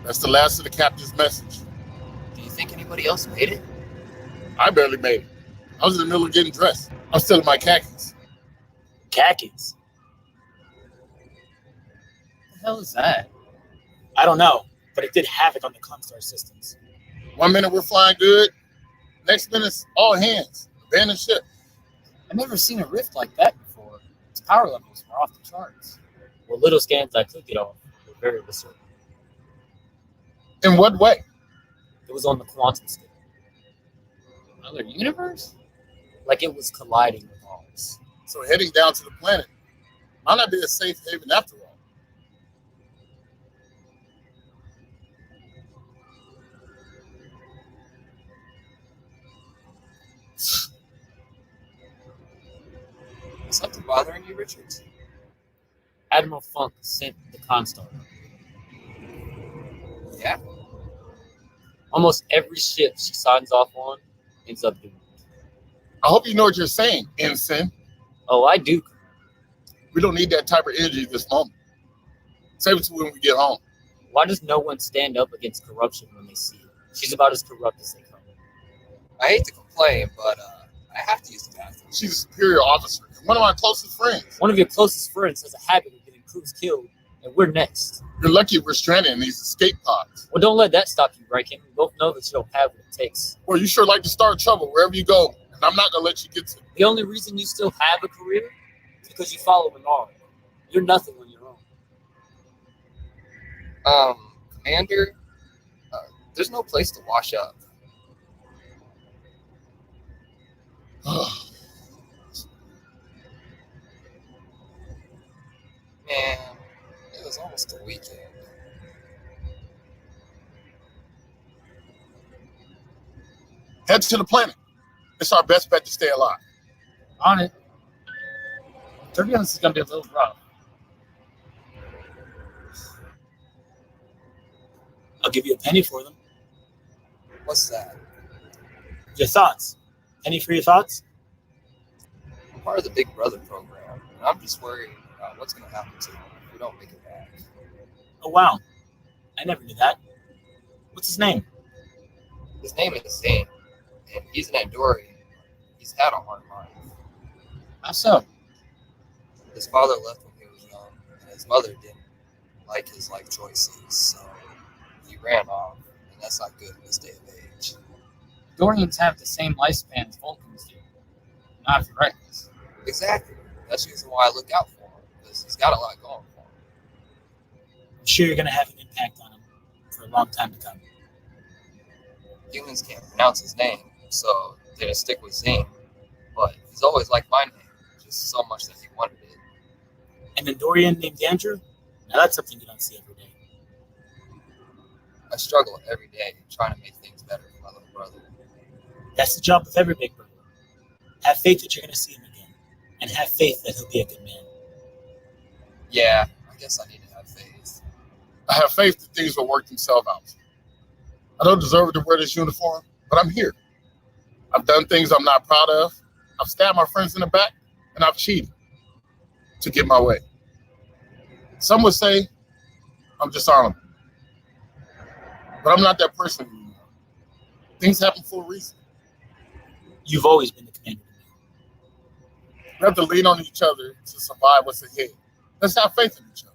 That's the last of the captain's message. Do you think anybody else made it? I barely made it. I was in the middle of getting dressed. I'm still in my khakis. Khakis? What the hell is that? I don't know, but it did havoc on the Comstar systems. 1 minute we're flying good. Next minute it's all hands. Abandon ship. I've never seen a rift like that before. Its power levels were off the charts. Well, little scans I could get off were very visceral. In what way? It was on the quantum scale. Another universe? Like it was colliding with ours. So heading down to the planet might not be a safe haven after all. Is something bothering you, Richards? Admiral Funk sent the Constar. Yeah? Almost every ship she signs off on ends up doomed. I hope you know what you're saying, Ensign. Oh, I do. We don't need that type of energy at this moment. Save it to when we get home. Why does no one stand up against corruption when they see it? She's about as corrupt as they come. I hate to complain, but I have to use the bathroom. She's a superior officer. One of my closest friends. One of your closest friends has a habit of getting crews killed, and we're next. You're lucky we're stranded in these escape pods. Well, don't let that stop you, Riken. We both know that you don't have what it takes. Well, you sure like to start trouble wherever you go, and I'm not going to let you get to it. The only reason you still have a career is because you follow Menard. You're nothing on your own. Commander, there's no place to wash up. Man, it was almost the weekend. Head to the planet. It's our best bet to stay alive. On it. Turbulence is going to be a little rough. I'll give you a penny for them. What's that? Your thoughts. Penny for your thoughts? I'm part of the Big Brother program, and I'm just worried about what's going to happen to him if we don't make it back. Oh, wow. I never knew that. What's his name? His name is Zane, and he's an Andorian. He's had a hard life. How so? His father left when he was young, and his mother didn't like his life choices, so he ran off, and that's not good in this day of age. Dorians have the same lifespan as Vulcans do. Not if you're reckless. Exactly. That's the reason why I look out for him, because he's got a lot going for him. I'm sure you're going to have an impact on him for a long time to come. Humans can't pronounce his name, so they just stick with Zane. But he's always liked my name, just so much that he wanted it. An Andorian named Andrew? Now that's something you don't see every day. I struggle every day trying to make things better for my little brother. That's the job of every big brother. Have faith that you're going to see him again, and have faith that he'll be a good man. Yeah, I guess I need to have faith. I have faith that things will work themselves out. I don't deserve to wear this uniform, but I'm here. I've done things I'm not proud of. I've stabbed my friends in the back, and I've cheated to get my way. Some would say I'm dishonorable, but I'm not that person anymore. Things happen for a reason. You've always been the commander. We have to lean on each other to survive what's ahead. Let's have faith in each other.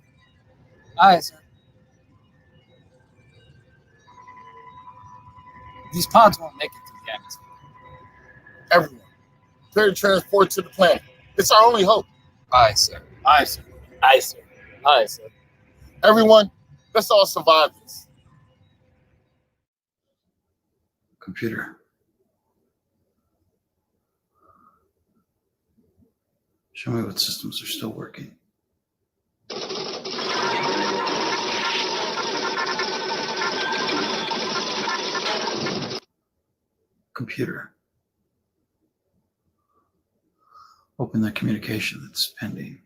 Aye, sir. These pods won't make it through the atmosphere. Everyone, prepare to transport to the planet. It's our only hope. Aye, sir. Aye, sir. Aye, sir. Aye, sir. Everyone, let's all survive this. Computer. Show me what systems are still working. Computer. Open that communication that's pending.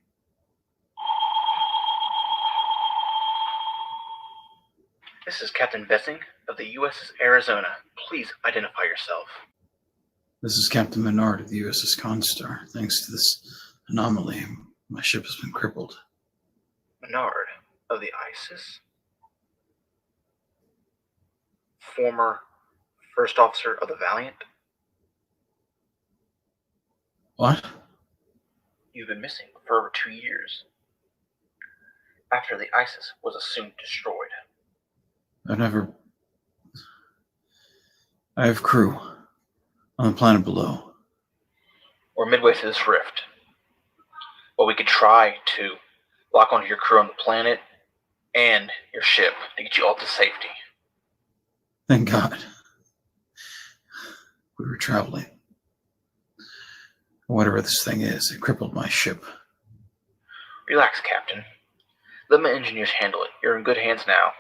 This is Captain Bessing of the USS Arizona. Please identify yourself. This is Captain Menard of the USS Constar. Thanks to this anomaly, my ship has been crippled. Menard of the ISIS? Former first officer of the Valiant? What? You've been missing for over 2 years. After the ISIS was assumed destroyed. I have crew on the planet below. We're midway through this rift. Well, we could try to lock onto your crew on the planet and your ship to get you all to safety. Thank God. We were traveling. Whatever this thing is, it crippled my ship. Relax, Captain. Let my engineers handle it. You're in good hands now.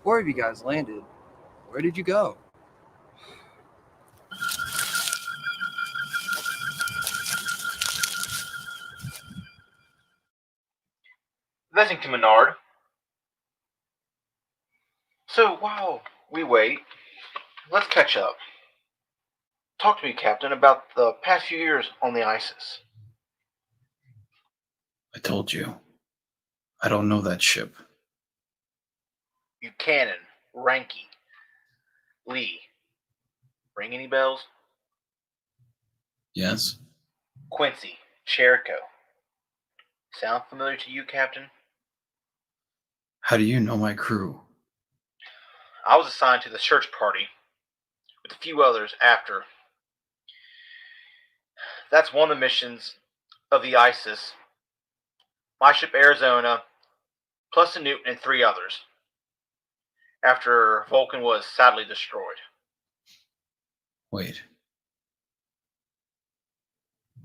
Where have you guys landed? Where did you go? Vessington Menard. So while we wait, let's catch up. Talk to me, Captain, about the past few years on the ISIS. I told you. I don't know that ship. Buchanan, Ranky, Lee. Ring any bells? Yes? Quincy, Cherico. Sound familiar to you, Captain? How do you know my crew? I was assigned to the search party with a few others after. That's one of the missions of the ISIS. My ship Arizona, plus the Newton and 3 others, after Vulcan was sadly destroyed. Wait.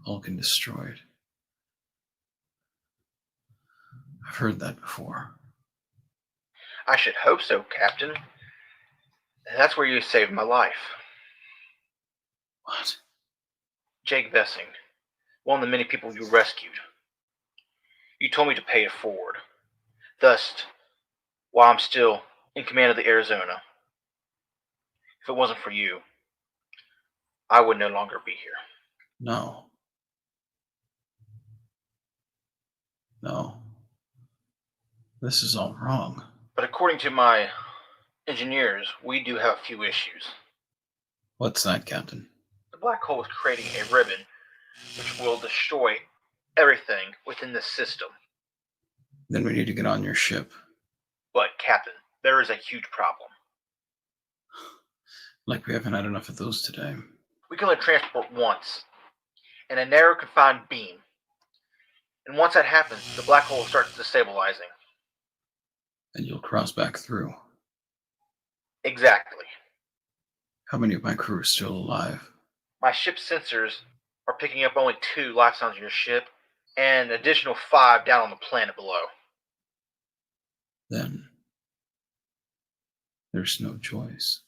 Vulcan destroyed. I've heard that before. I should hope so, Captain. That's where you saved my life. What? Jake Vessing, one of the many people you rescued. You told me to pay it forward. Thus, while I'm still in command of the Arizona. If it wasn't for you, I would no longer be here. No. No. This is all wrong. But according to my engineers, we do have a few issues. What's that, Captain? The black hole is creating a ribbon which will destroy everything within the system. Then we need to get on your ship. But, Captain, there is a huge problem. Like we haven't had enough of those today. We can only transport once, in a narrow confined beam. And once that happens, the black hole starts destabilizing. And you'll cross back through. Exactly. How many of my crew are still alive? My ship's sensors are picking up only 2 life signs on your ship, and an additional 5 down on the planet below. Then there's no choice.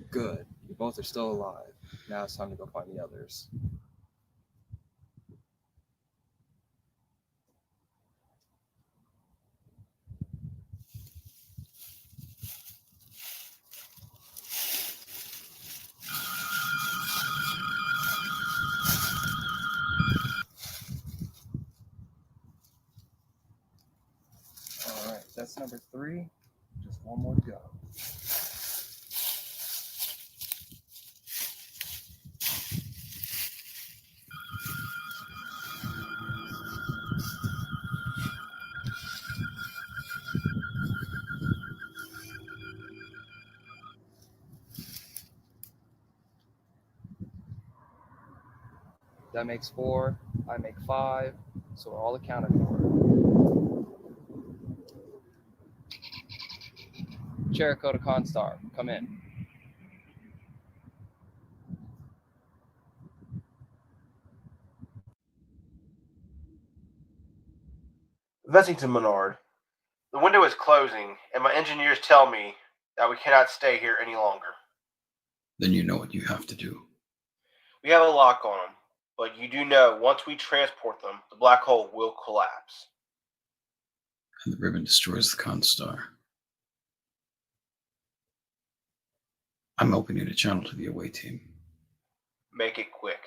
Good. You both are still alive. Now it's time to go find the others. Alright, that's number 3. Just one more to go. That makes 4. I make 5. So we're all accounted for. Jericho to Constar. Come in. Vessington Menard, the window is closing, and my engineers tell me that we cannot stay here any longer. Then you know what you have to do. We have a lock on them, but you do know once we transport them, the black hole will collapse. And the ribbon destroys the Constar. I'm opening a channel to the away team. Make it quick.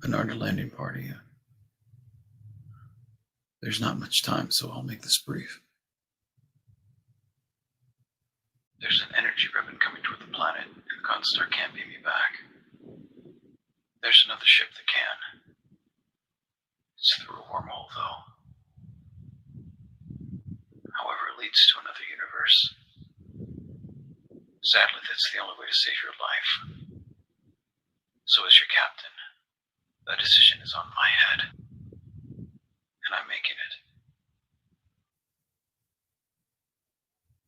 An ardent landing party. There's not much time, so I'll make this brief. There's an energy ribbon coming toward the planet, and the Constar can't beam me back. There's another ship that can. It's through a wormhole, though. However, it leads to another universe. Sadly, that's the only way to save your life. So is your captain. That decision is on my head. And I'm making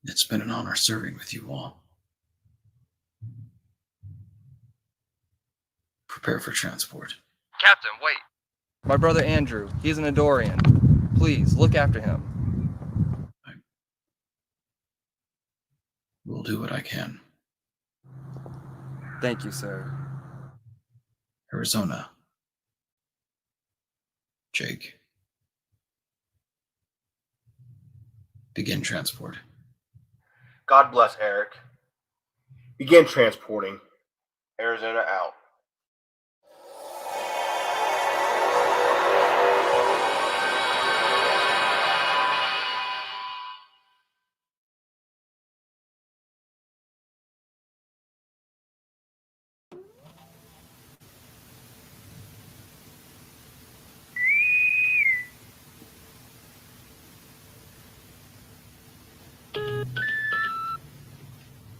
it. It's been an honor serving with you all. Prepare for transport. Captain, wait. My brother Andrew, he's an Adorian. Please, look after him. We'll do what I can. Thank you, sir. Arizona. Jake. Begin transport. God bless Eric. Begin transporting. Arizona out.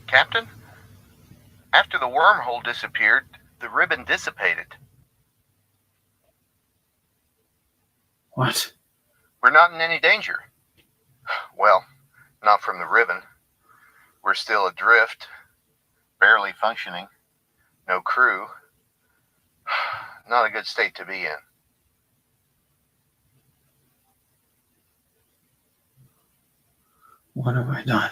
Captain? After the wormhole disappeared, the ribbon dissipated. What? We're not in any danger. Well, not from the ribbon. We're still adrift, barely functioning, no crew. Not a good state to be in. What have I done?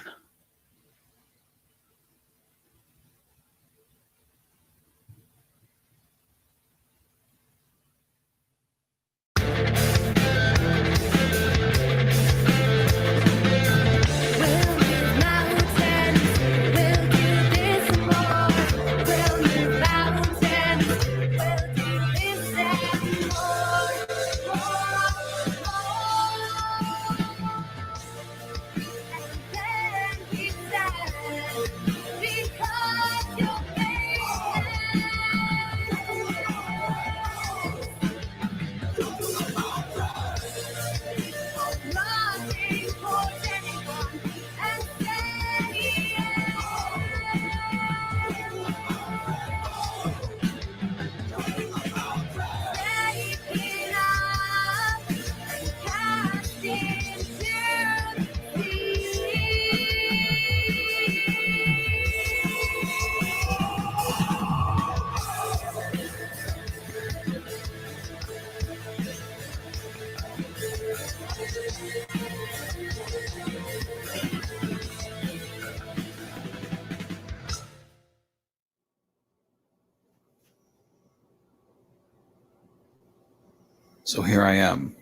So here I am,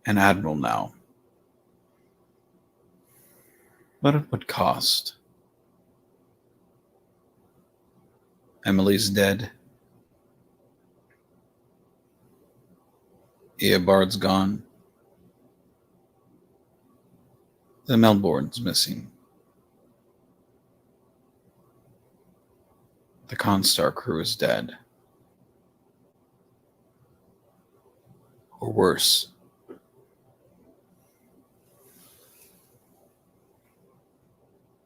an admiral now. But at what cost? Emily's dead. Eobard's gone. The Melbourne's missing. The Constar crew is dead. Or worse.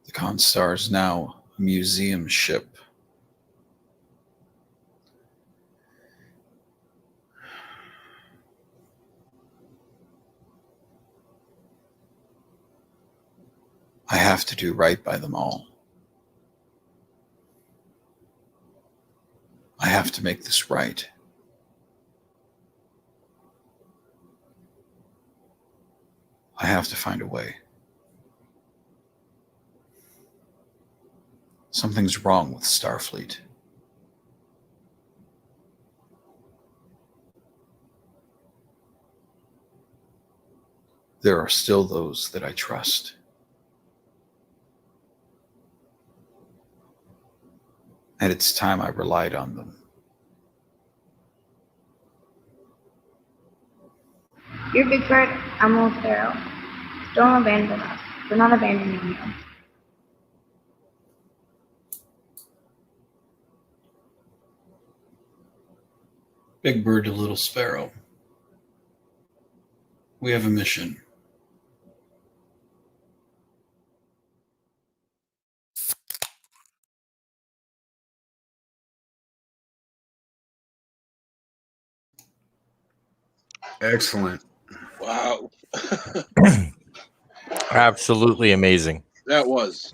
The Constar is now a museum ship. I have to do right by them all. I have to make this right. I have to find a way. Something's wrong with Starfleet. There are still those that I trust. And it's time I relied on them. You're Big Bird, I'm Little Sparrow. Don't abandon us. We're not abandoning you. Big Bird to Little Sparrow. We have a mission. Excellent. Wow. Absolutely amazing. That was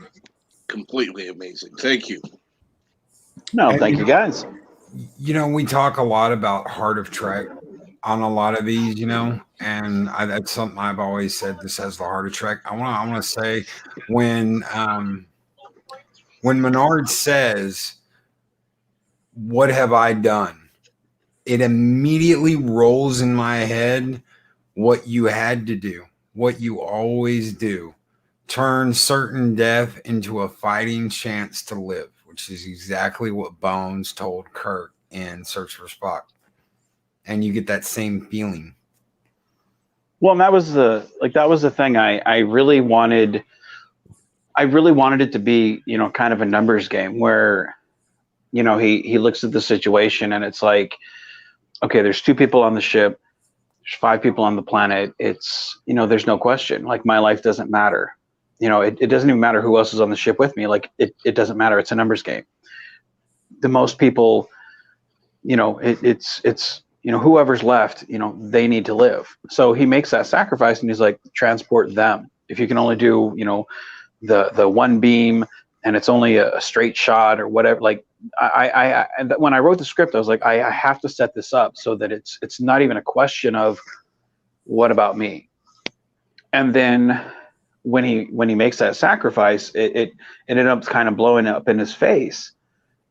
completely amazing. Thank you. No, And, thank you guys. We talk a lot about Heart of Trek on a lot of these, and that's something I've always said. This has the Heart of Trek. I want to say when Menard says, "What have I done?" it immediately rolls in my head what you had to do, what you always do. Turn certain death into a fighting chance to live, which is exactly what Bones told Kirk in Search for Spock. And you get that same feeling. Well, and that was the thing I really wanted. I really wanted it to be, kind of a numbers game where, he looks at the situation and it's like, okay, there's 2 people on the ship, there's 5 people on the planet. It's, there's no question. Like, my life doesn't matter. It doesn't even matter who else is on the ship with me. Like, it doesn't matter. It's a numbers game. The most people, it's whoever's left, they need to live. So he makes that sacrifice and he's like, transport them. If you can only do, the one beam and it's only a straight shot or whatever, like and when I wrote the script, I was like, I have to set this up so that it's not even a question of what about me. And then when he makes that sacrifice, it ended up kind of blowing up in his face,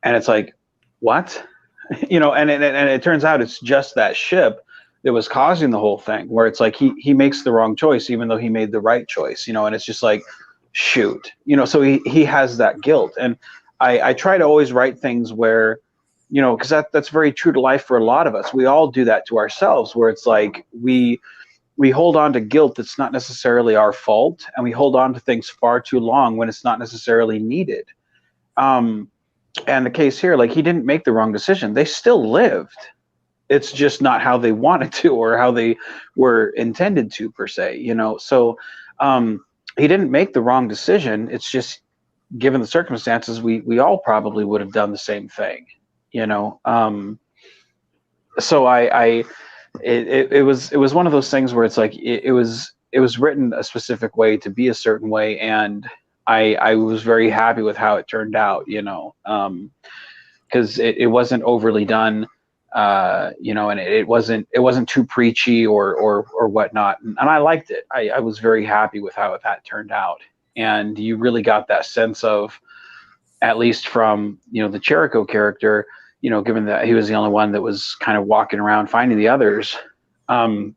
and it's like, what? And it turns out it's just that ship that was causing the whole thing, where it's like he makes the wrong choice even though he made the right choice, and it's just like, shoot, so he has that guilt. And I try to always write things where, because that's very true to life for a lot of us. We all do that to ourselves, where it's like we hold on to guilt that's not necessarily our fault, and we hold on to things far too long when it's not necessarily needed. And the case here, like, he didn't make the wrong decision. They still lived. It's just not how they wanted to or how they were intended to, per se, So he didn't make the wrong decision. It's just, given the circumstances, we all probably would have done the same thing, So it was one of those things where it's like it was written a specific way to be a certain way, and I was very happy with how it turned out, because it wasn't overly done, and it wasn't too preachy or whatnot, and I liked it. I was very happy with how that turned out, and you really got that sense of, at least from the Jericho character, given that he was the only one that was kind of walking around finding the others, you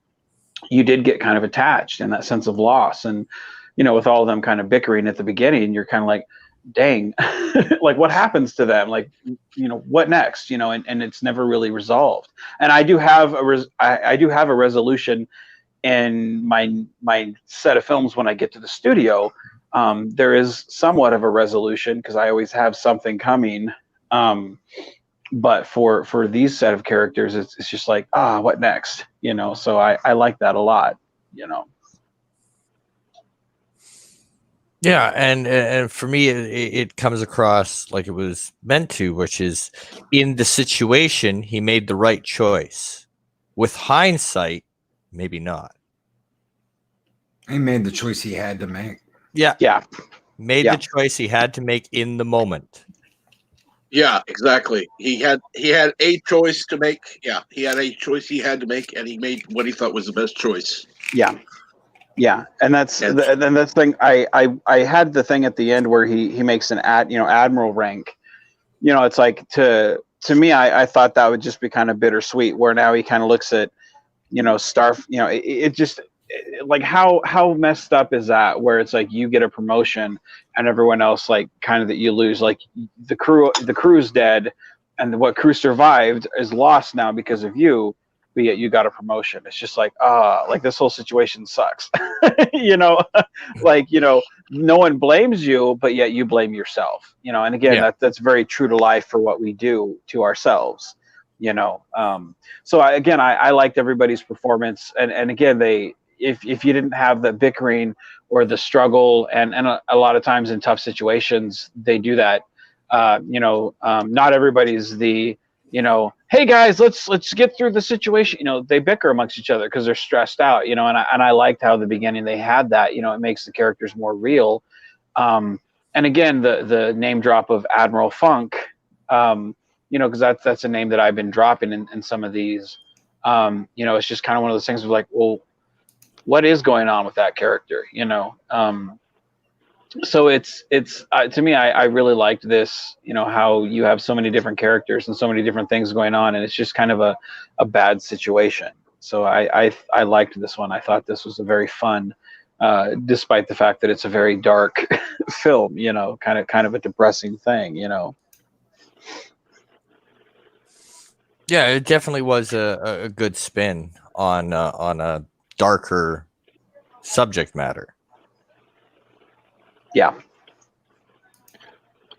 did get kind of attached in that sense of loss. And with all of them kind of bickering at the beginning, you're kind of like, dang, like, what happens to them? Like, what next? And it's never really resolved. And I do have a resolution in my set of films when I get to the studio. There is somewhat of a resolution because I always have something coming. But for these set of characters, it's just like, what next? So I like that a lot, Yeah, and for me, it comes across like it was meant to, which is, in the situation, he made the right choice. With hindsight, maybe not. He made the choice he had to make. Yeah. Made Yeah. the choice he had to make in the moment. Yeah, exactly. He had a choice to make. Yeah, he had a choice he had to make, and he made what he thought was the best choice. Yeah, and that's the thing. I had the thing at the end where he makes an admiral rank. It's like, to me, I thought that would just be kind of bittersweet. Where now he kind of looks at it just, like, how messed up is that? Where it's like you get a promotion and everyone else, like, kind of, that you lose. Like, the crew's dead, and what crew survived is lost now because of you. But yet you got a promotion. It's just like, like, this whole situation sucks. Like, no one blames you, but yet you blame yourself. And again, that's very true to life for what we do to ourselves. So I liked everybody's performance, and again, if you didn't have the bickering or the struggle, and a lot of times in tough situations they do that. Not everybody's the hey guys, let's get through the situation. They bicker amongst each other because they're stressed out. And I liked how at the beginning they had that. It makes the characters more real. And again, the name drop of Admiral Funk, because that's a name that I've been dropping in some of these. It's just kind of one of those things of like, well, what is going on with that character? So it's to me, I really liked this, how you have so many different characters and so many different things going on, and it's just kind of a bad situation. So I liked this one. I thought this was a very fun, despite the fact that it's a very dark film, kind of a depressing thing, Yeah, it definitely was a good spin on a darker subject matter. Yeah.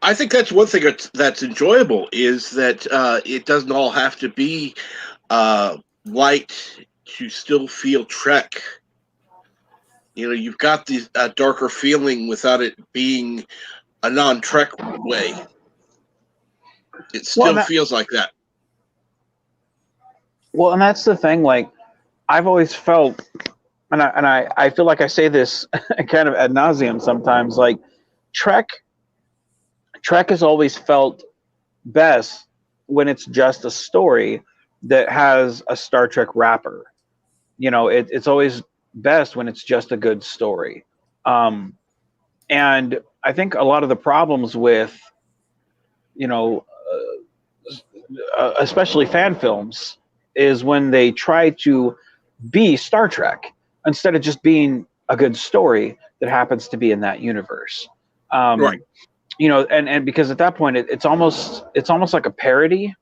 I think that's one thing that's enjoyable is that it doesn't all have to be light to still feel Trek. You've got the darker feeling without it being a non-Trek way. It still feels like that. Well, and that's the thing. Like, I've always felt, and I feel like I say this kind of ad nauseum sometimes. Like, Trek has always felt best when it's just a story that has a Star Trek wrapper. It's always best when it's just a good story. And I think a lot of the problems with, especially fan films, is when they try to be Star Trek instead of just being a good story that happens to be in that universe. Right. And because at that point it's almost like a parody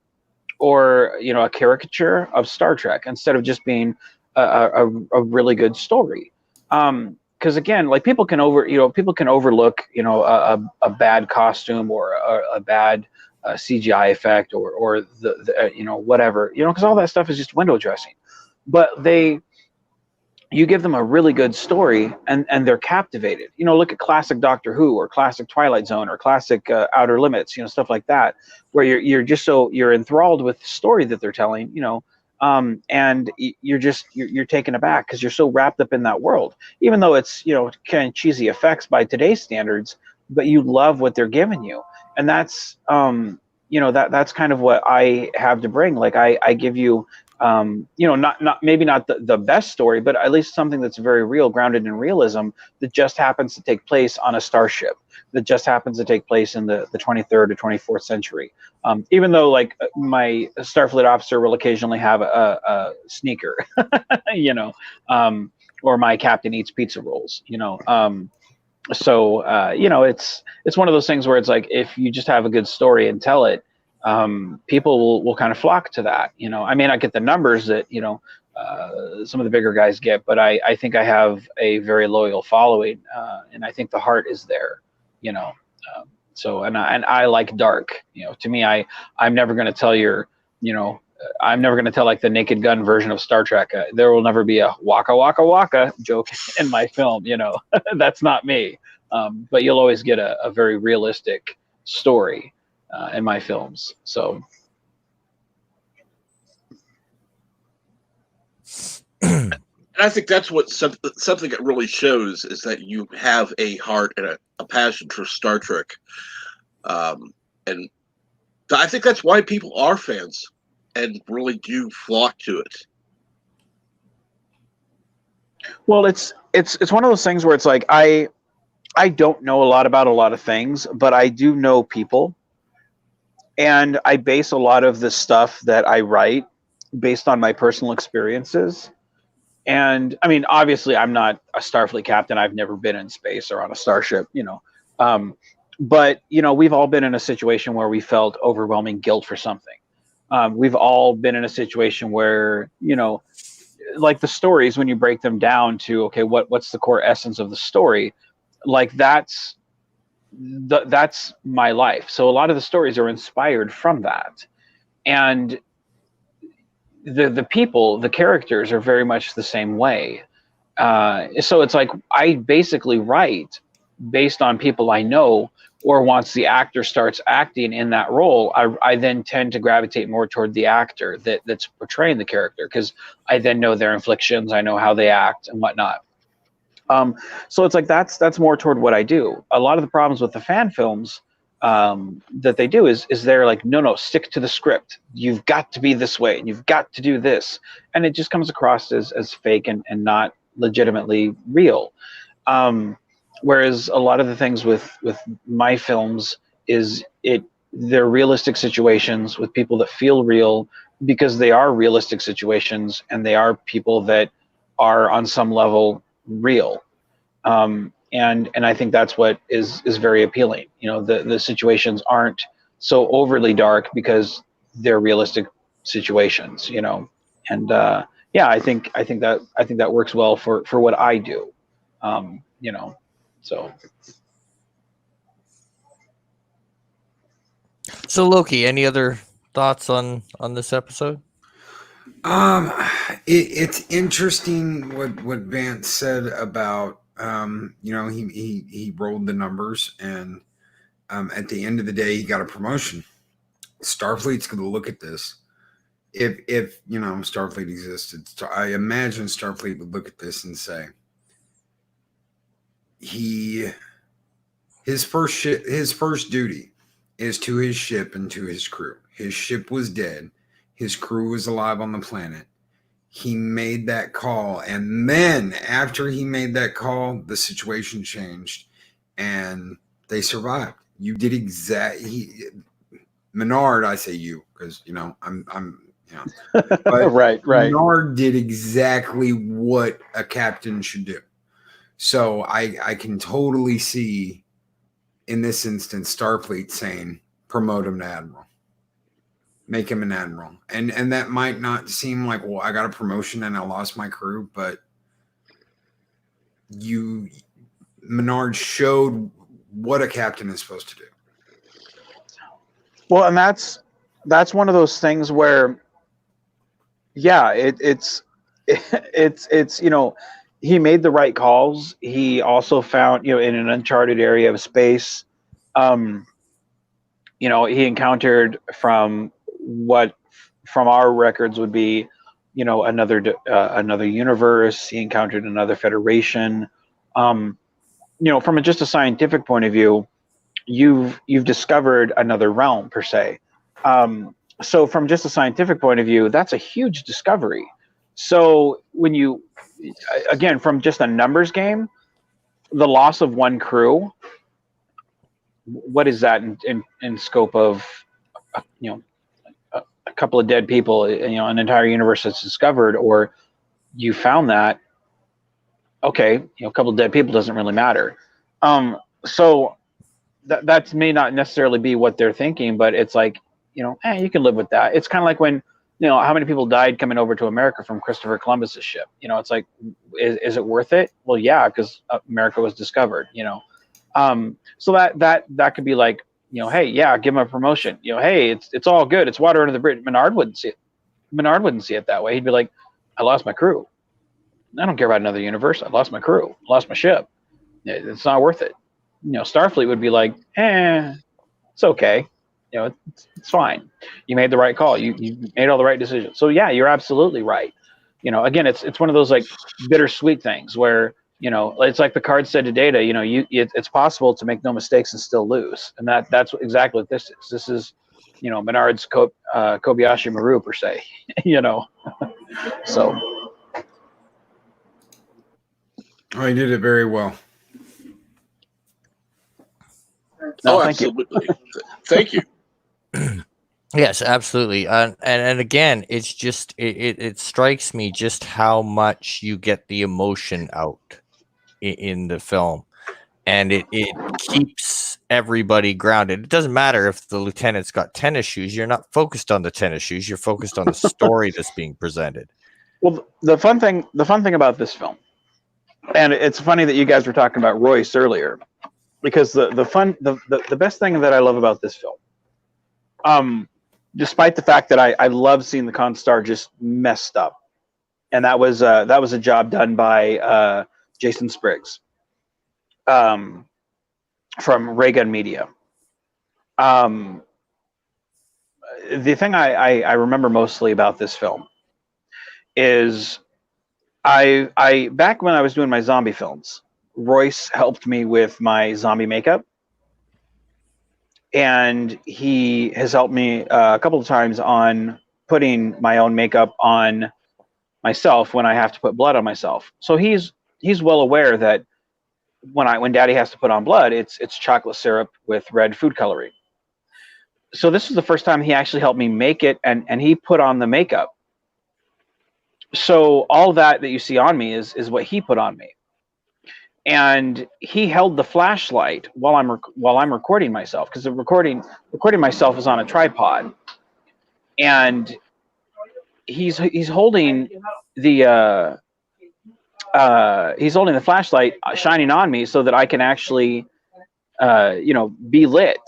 or a caricature of Star Trek instead of just being a really good story. Because again, like people can overlook a bad costume or a bad CGI effect or the whatever, because all that stuff is just window dressing. But you give them a really good story and they're captivated. Look at classic Doctor Who or classic Twilight Zone or classic Outer Limits, stuff like that, where you're enthralled with the story that they're telling, and you're taken aback because you're so wrapped up in that world, even though it's kind of cheesy effects by today's standards, but you love what they're giving you. And that's that's kind of what I have to bring. Like I give you not maybe not the best story, but at least something that's very real, grounded in realism, that just happens to take place on a starship, that just happens to take place in the 23rd or 24th century. Even though like my Starfleet officer will occasionally have a sneaker, or my captain eats pizza rolls, So it's one of those things where it's like, if you just have a good story and tell it, people will kind of flock to that. I may not get the numbers that some of the bigger guys get, but I think I have a very loyal following, and I think the heart is there. So and I like dark. To me, I'm never going to tell I'm never going to tell like the Naked Gun version of Star Trek. There will never be a waka waka waka joke in my film. That's not me. But you'll always get a very realistic story in my films. So. And I think that's what something that really shows is that you have a heart and a passion for Star Trek. And I think that's why people are fans and really do flock to it. Well, it's one of those things where it's like I don't know a lot about a lot of things, but I do know people, and I base a lot of the stuff that I write based on my personal experiences. And I mean, obviously, I'm not a Starfleet captain. I've never been in space or on a starship, but we've all been in a situation where we felt overwhelming guilt for something. We've all been in a situation where, like the stories, when you break them down to, okay, what's the core essence of the story? Like that's my life. So a lot of the stories are inspired from that. And the people, the characters are very much the same way. So it's like, I basically write based on people I know or once the actor starts acting in that role, I then tend to gravitate more toward the actor that's portraying the character, because I then know their inflictions, I know how they act and whatnot. So it's like that's more toward what I do. A lot of the problems with the fan films that they do is they're like, no, stick to the script. You've got to be this way, and you've got to do this, and it just comes across as fake and not legitimately real. Whereas a lot of the things with my films they're realistic situations with people that feel real, because they are realistic situations and they are people that are on some level real. And I think that's what is very appealing. The situations aren't so overly dark because they're realistic situations, and yeah, I think that works well for what I do. So So Loki, any other thoughts on this episode? It's interesting what Vance said about he rolled the numbers, and at the end of the day he got a promotion. Starfleet's going to look at this. If Starfleet existed, I imagine Starfleet would look at this and say his first duty is to his ship and to his crew. His ship was dead. His crew was alive on the planet. He made that call, and then after he made that call, the situation changed, and they survived. You did Menard. I say you because I'm but right. Menard did exactly what a captain should do. So I can totally see in this instance Starfleet saying promote him to admiral. Make him an admiral. And that might not seem like, well, I got a promotion and I lost my crew, but Menard showed what a captain is supposed to do. Well, and that's one of those things where, yeah, it's he made the right calls. He also found, in an uncharted area of space, he encountered from our records would be, another universe. He encountered another federation. From just a scientific point of view, you've discovered another realm per se. So from just a scientific point of view, that's a huge discovery. So when again, from just a numbers game, the loss of one crew, what is that in scope of, a couple of dead people, an entire universe that's discovered, or you found that, okay, a couple of dead people doesn't really matter. So that may not necessarily be what they're thinking, but it's like, you can live with that. It's kind of like when, how many people died coming over to America from Christopher Columbus's ship? It's like, is it worth it? Well, yeah, because America was discovered, so that could be like, hey, yeah, give him a promotion. Hey, it's all good. It's water under the bridge. Menard wouldn't see it that way. He'd be like, I lost my crew. I don't care about another universe. I lost my crew. I lost my ship. It's not worth it. Starfleet would be like, it's okay. It's fine. You made the right call. You made all the right decisions. So yeah, you're absolutely right. Again, it's one of those like bittersweet things where, it's like the card said to Data, it's possible to make no mistakes and still lose. And that's exactly what this is. This is, Menard's Kobayashi Maru per se, so. Oh, he did it very well. No, absolutely. Thank you. Yes, absolutely. And again, it's just it strikes me just how much you get the emotion out in the film, and it keeps everybody grounded. It doesn't matter if the lieutenant's got tennis shoes. You're not focused on the tennis shoes. You're focused on the story that's being presented. Well, the fun thing about this film, and it's funny that you guys were talking about Royce earlier, because the best thing that I love about this film, despite the fact that I love seeing the Constar just messed up, and that was a job done by Jason Spriggs. from Ray Gun Media. The thing I remember mostly about this film is I back when I was doing my zombie films, Royce helped me with my zombie makeup, and he has helped me a couple of times on putting my own makeup on myself when I have to put blood on myself. So he's well aware that when Daddy has to put on blood, it's chocolate syrup with red food coloring. So this was the first time he actually helped me make it, and he put on the makeup. So all that you see on me is what he put on me, and he held the flashlight while I'm recording myself, because the recording myself is on a tripod, and he's holding the flashlight shining on me so that I can actually be lit.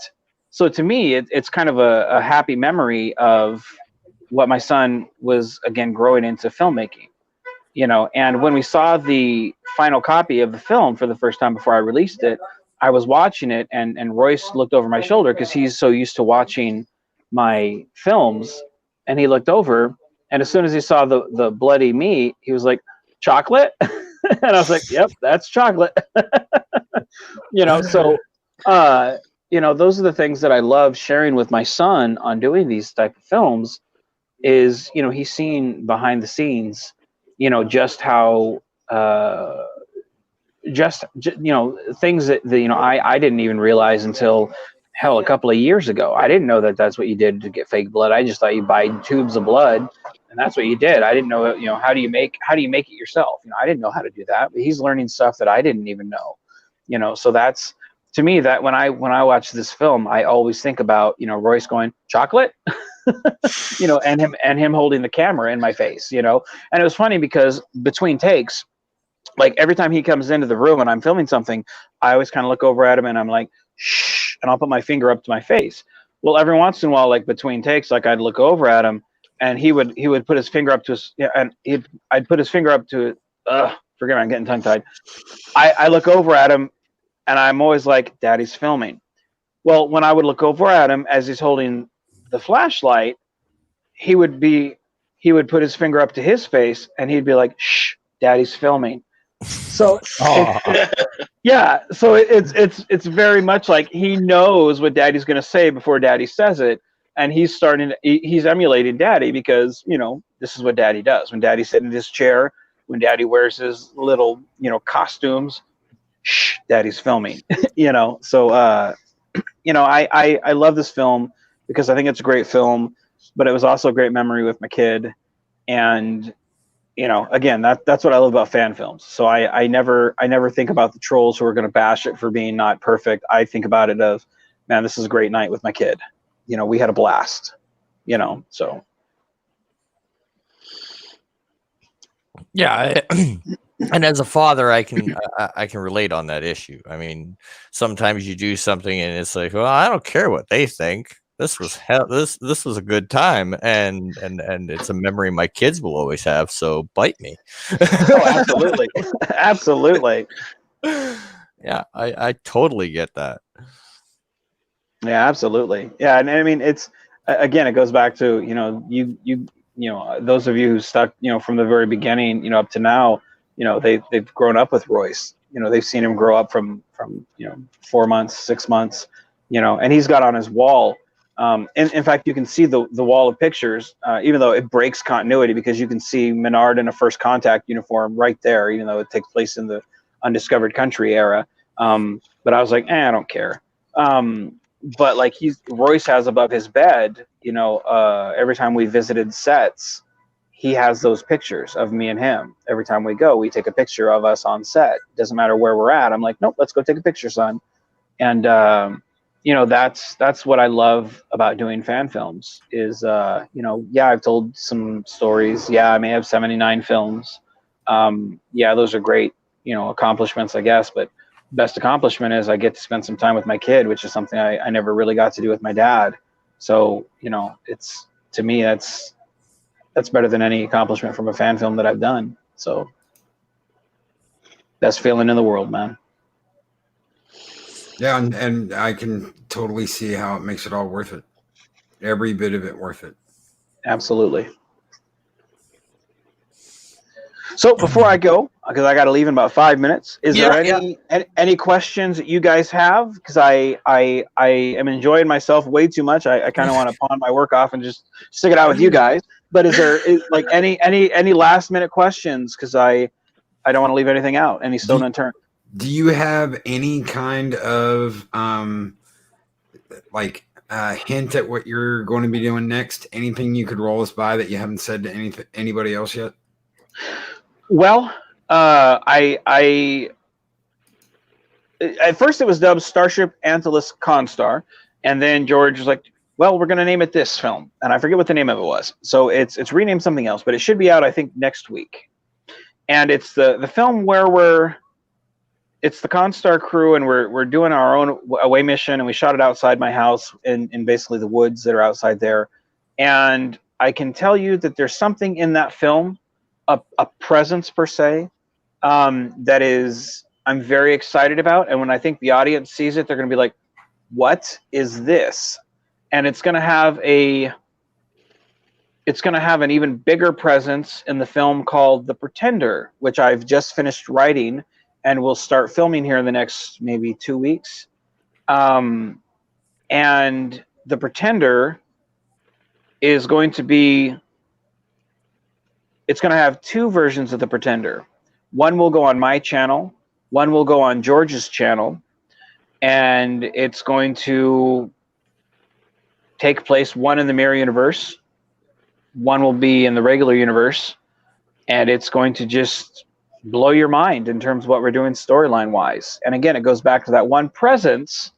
So to me, it's kind of a happy memory of what my son was, again, growing into filmmaking. And when we saw the final copy of the film for the first time before I released it, I was watching it, and Royce looked over my shoulder because he's so used to watching my films, and he looked over, and as soon as he saw the bloody meat, he was like, "Chocolate?" And I was like, "Yep, that's chocolate." So those are the things that I love sharing with my son on doing these type of films, is he's seen behind the scenes, just how things that I didn't even realize until hell a couple of years ago. I didn't know that that's what you did to get fake blood. I just thought you buy tubes of blood and that's what you did. I didn't know how do you make it yourself. I didn't know how to do that, but he's learning stuff that I didn't even know. So that's, to me, that when I watch this film, I always think about Royce going, "Chocolate?" and him holding the camera in my face. And it was funny because between takes, like every time he comes into the room and I'm filming something, I always kind of look over at him and I'm like, "Shh," and I'll put my finger up to my face. Well, every once in a while, like between takes, like I'd look over at him and he would put his finger up to his, and I'd put his finger up to, forget me, I'm getting tongue tied. I look over at him and I'm always like, "Daddy's filming." Well, when I would look over at him as he's holding the flashlight, he would put his finger up to his face and he'd be like, "Shh, Daddy's filming." So yeah, so it's very much like he knows what Daddy's going to say before Daddy says it, and he's emulating Daddy because this is what Daddy does. When Daddy's sitting in his chair, when Daddy wears his little costumes, "Shh, Daddy's filming." So I love this film because I think it's a great film, but it was also a great memory with my kid, and again, that's what I love about fan films. So I never think about the trolls who are going to bash it for being not perfect. I think about it of, man, this is a great night with my kid. We had a blast. So Yeah, and as a father, I can relate on that issue. I mean, sometimes you do something and it's like, well, I don't care what they think. This was this was a good time, and it's a memory my kids will always have. So bite me. Oh, absolutely, absolutely. Yeah, I totally get that. Yeah, absolutely. Yeah, and I mean, it's, again, it goes back to those of you who stuck from the very beginning up to now, they've grown up with Royce. They've seen him grow up from 4 months, 6 months, and he's got on his wall. In fact, you can see the wall of pictures, even though it breaks continuity, because you can see Menard in a First Contact uniform right there, even though it takes place in the Undiscovered Country era. But I was like, I don't care. But like Royce has above his bed, every time we visited sets, he has those pictures of me and him. Every time we go, we take a picture of us on set. Doesn't matter where we're at. I'm like, "Nope, let's go take a picture, son." And that's what I love about doing fan films is, yeah, I've told some stories. Yeah, I may have 79 films. Yeah, those are great, accomplishments, I guess. But best accomplishment is I get to spend some time with my kid, which is something I never really got to do with my dad. So, it's, to me, that's better than any accomplishment from a fan film that I've done. So, best feeling in the world, man. Yeah, and I can totally see how it makes it all worth it. Every bit of it worth it. Absolutely. So before I go, because I got to leave in about 5 minutes, is there any questions that you guys have? Because I am enjoying myself way too much. I kind of want to pawn my work off and just stick it out with you guys. But is there like any last minute questions? Because I don't want to leave anything out, any stone unturned. Do you have any kind of hint at what you're going to be doing next? Anything you could roll us by that you haven't said to anybody else yet? Well, I at first it was dubbed Starship Antilles Constar, and then George was like, "Well, we're going to name it this film," and I forget what the name of it was. So it's renamed something else, but it should be out I think next week. And it's the film where it's the Constar crew, and we're doing our own away mission, and we shot it outside my house in basically the woods that are outside there. And I can tell you that there's something in that film, a presence per se, that is I'm very excited about. And when I think the audience sees it, they're going to be like, "What is this?" And it's going to have an even bigger presence in the film called The Pretender, which I've just finished writing and we'll start filming here in the next maybe 2 weeks. And The Pretender is going to have two versions of The Pretender. One will go on my channel, one will go on George's channel, and it's going to take place one in the mirror universe, one will be in the regular universe, and it's going to just blow your mind in terms of what we're doing storyline wise. And again, it goes back to that one presence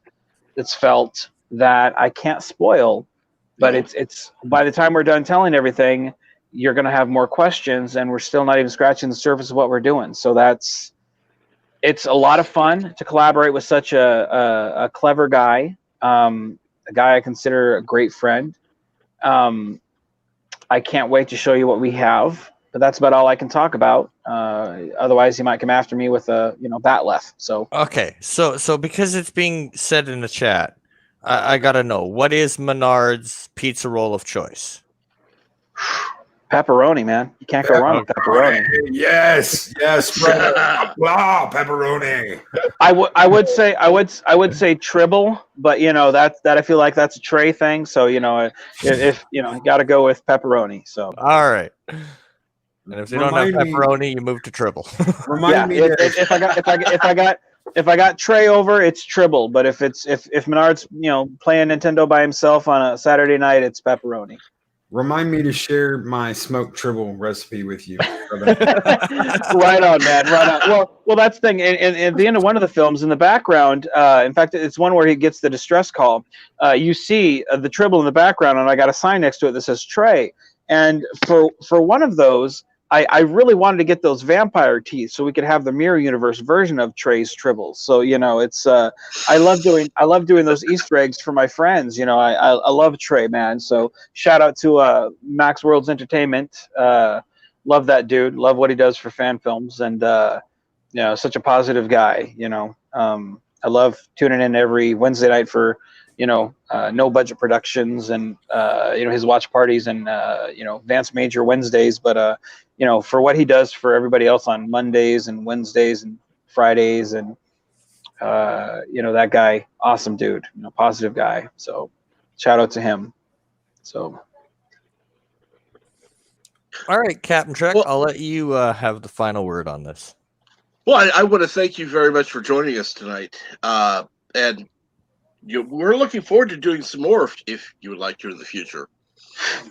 that's felt that I can't spoil, but it's by the time we're done telling everything, you're going to have more questions, and we're still not even scratching the surface of what we're doing. So it's a lot of fun to collaborate with such a clever guy, a guy I consider a great friend. I can't wait to show you what we have, but that's about all I can talk about. Otherwise, he might come after me with a bat left. So okay, so because it's being said in the chat, I gotta know, what is Menard's pizza roll of choice? Pepperoni, man. You can't go wrong with pepperoni. Yes, brother. Wow, pepperoni. I would say Tribble, but that I feel like that's a Trey thing. So if you got to go with pepperoni. So all right. And if you don't have pepperoni, you move to Tribble. Remind me if I got Trey over, it's Tribble. But if Menard's playing Nintendo by himself on a Saturday night, it's pepperoni. Remind me to share my smoked Tribble recipe with you. Right on, man. Right on. Well, that's the thing. And at the end of one of the films, in the background, in fact, it's one where he gets the distress call. You see the Tribble in the background, and I got a sign next to it that says Trey. And for one of those, I really wanted to get those vampire teeth so we could have the mirror universe version of Trey's Tribbles. So it's I love doing those Easter eggs for my friends. I love Trey, man. So shout out to Max Worlds Entertainment. Love that dude. Love what he does for fan films, and such a positive guy. I love tuning in every Wednesday night for no budget productions and his watch parties and Vance Major Wednesdays, but for what he does for everybody else on Mondays and Wednesdays and Fridays, and that guy, awesome dude, positive guy. So shout out to him. So all right, Captain Trek, I'll let you have the final word on this. Well, I want to thank you very much for joining us tonight, and we're looking forward to doing some more if you would like to in the future.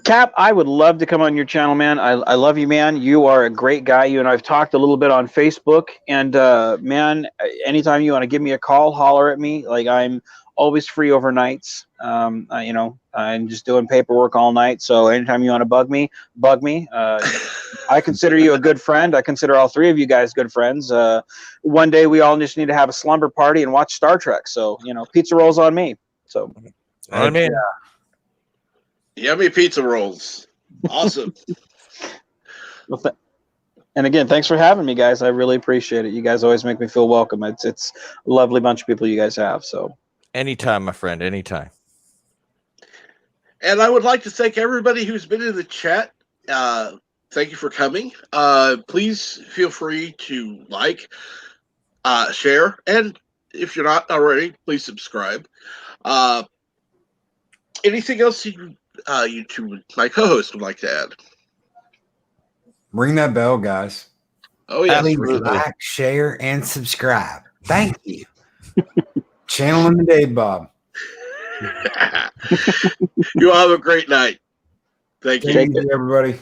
Cap, I would love to come on your channel, man. I love you, man. You are a great guy. You and I've talked a little bit on Facebook, and man, anytime you want to give me a call, holler at me. Like, I'm always free overnights. I'm just doing paperwork all night. So anytime you want to bug me. I consider you a good friend. I consider all three of you guys good friends. One day we all just need to have a slumber party and watch Star Trek. So pizza rolls on me. So I mean, yummy pizza rolls. Awesome. And again, thanks for having me, guys. I really appreciate it. You guys always make me feel welcome. It's a lovely bunch of people you guys have. So Anytime, my friend, anytime. And I would like to thank everybody who's been in the chat. Thank you for coming. Please feel free to like, share, and if you're not already, please subscribe. Anything else you two, my co-host, would like to add? Ring that bell, guys. Oh, yes. Please like, share, and subscribe. Thank you. Channel in the day, Bob. You all have a great night. Thank you. Take it, everybody.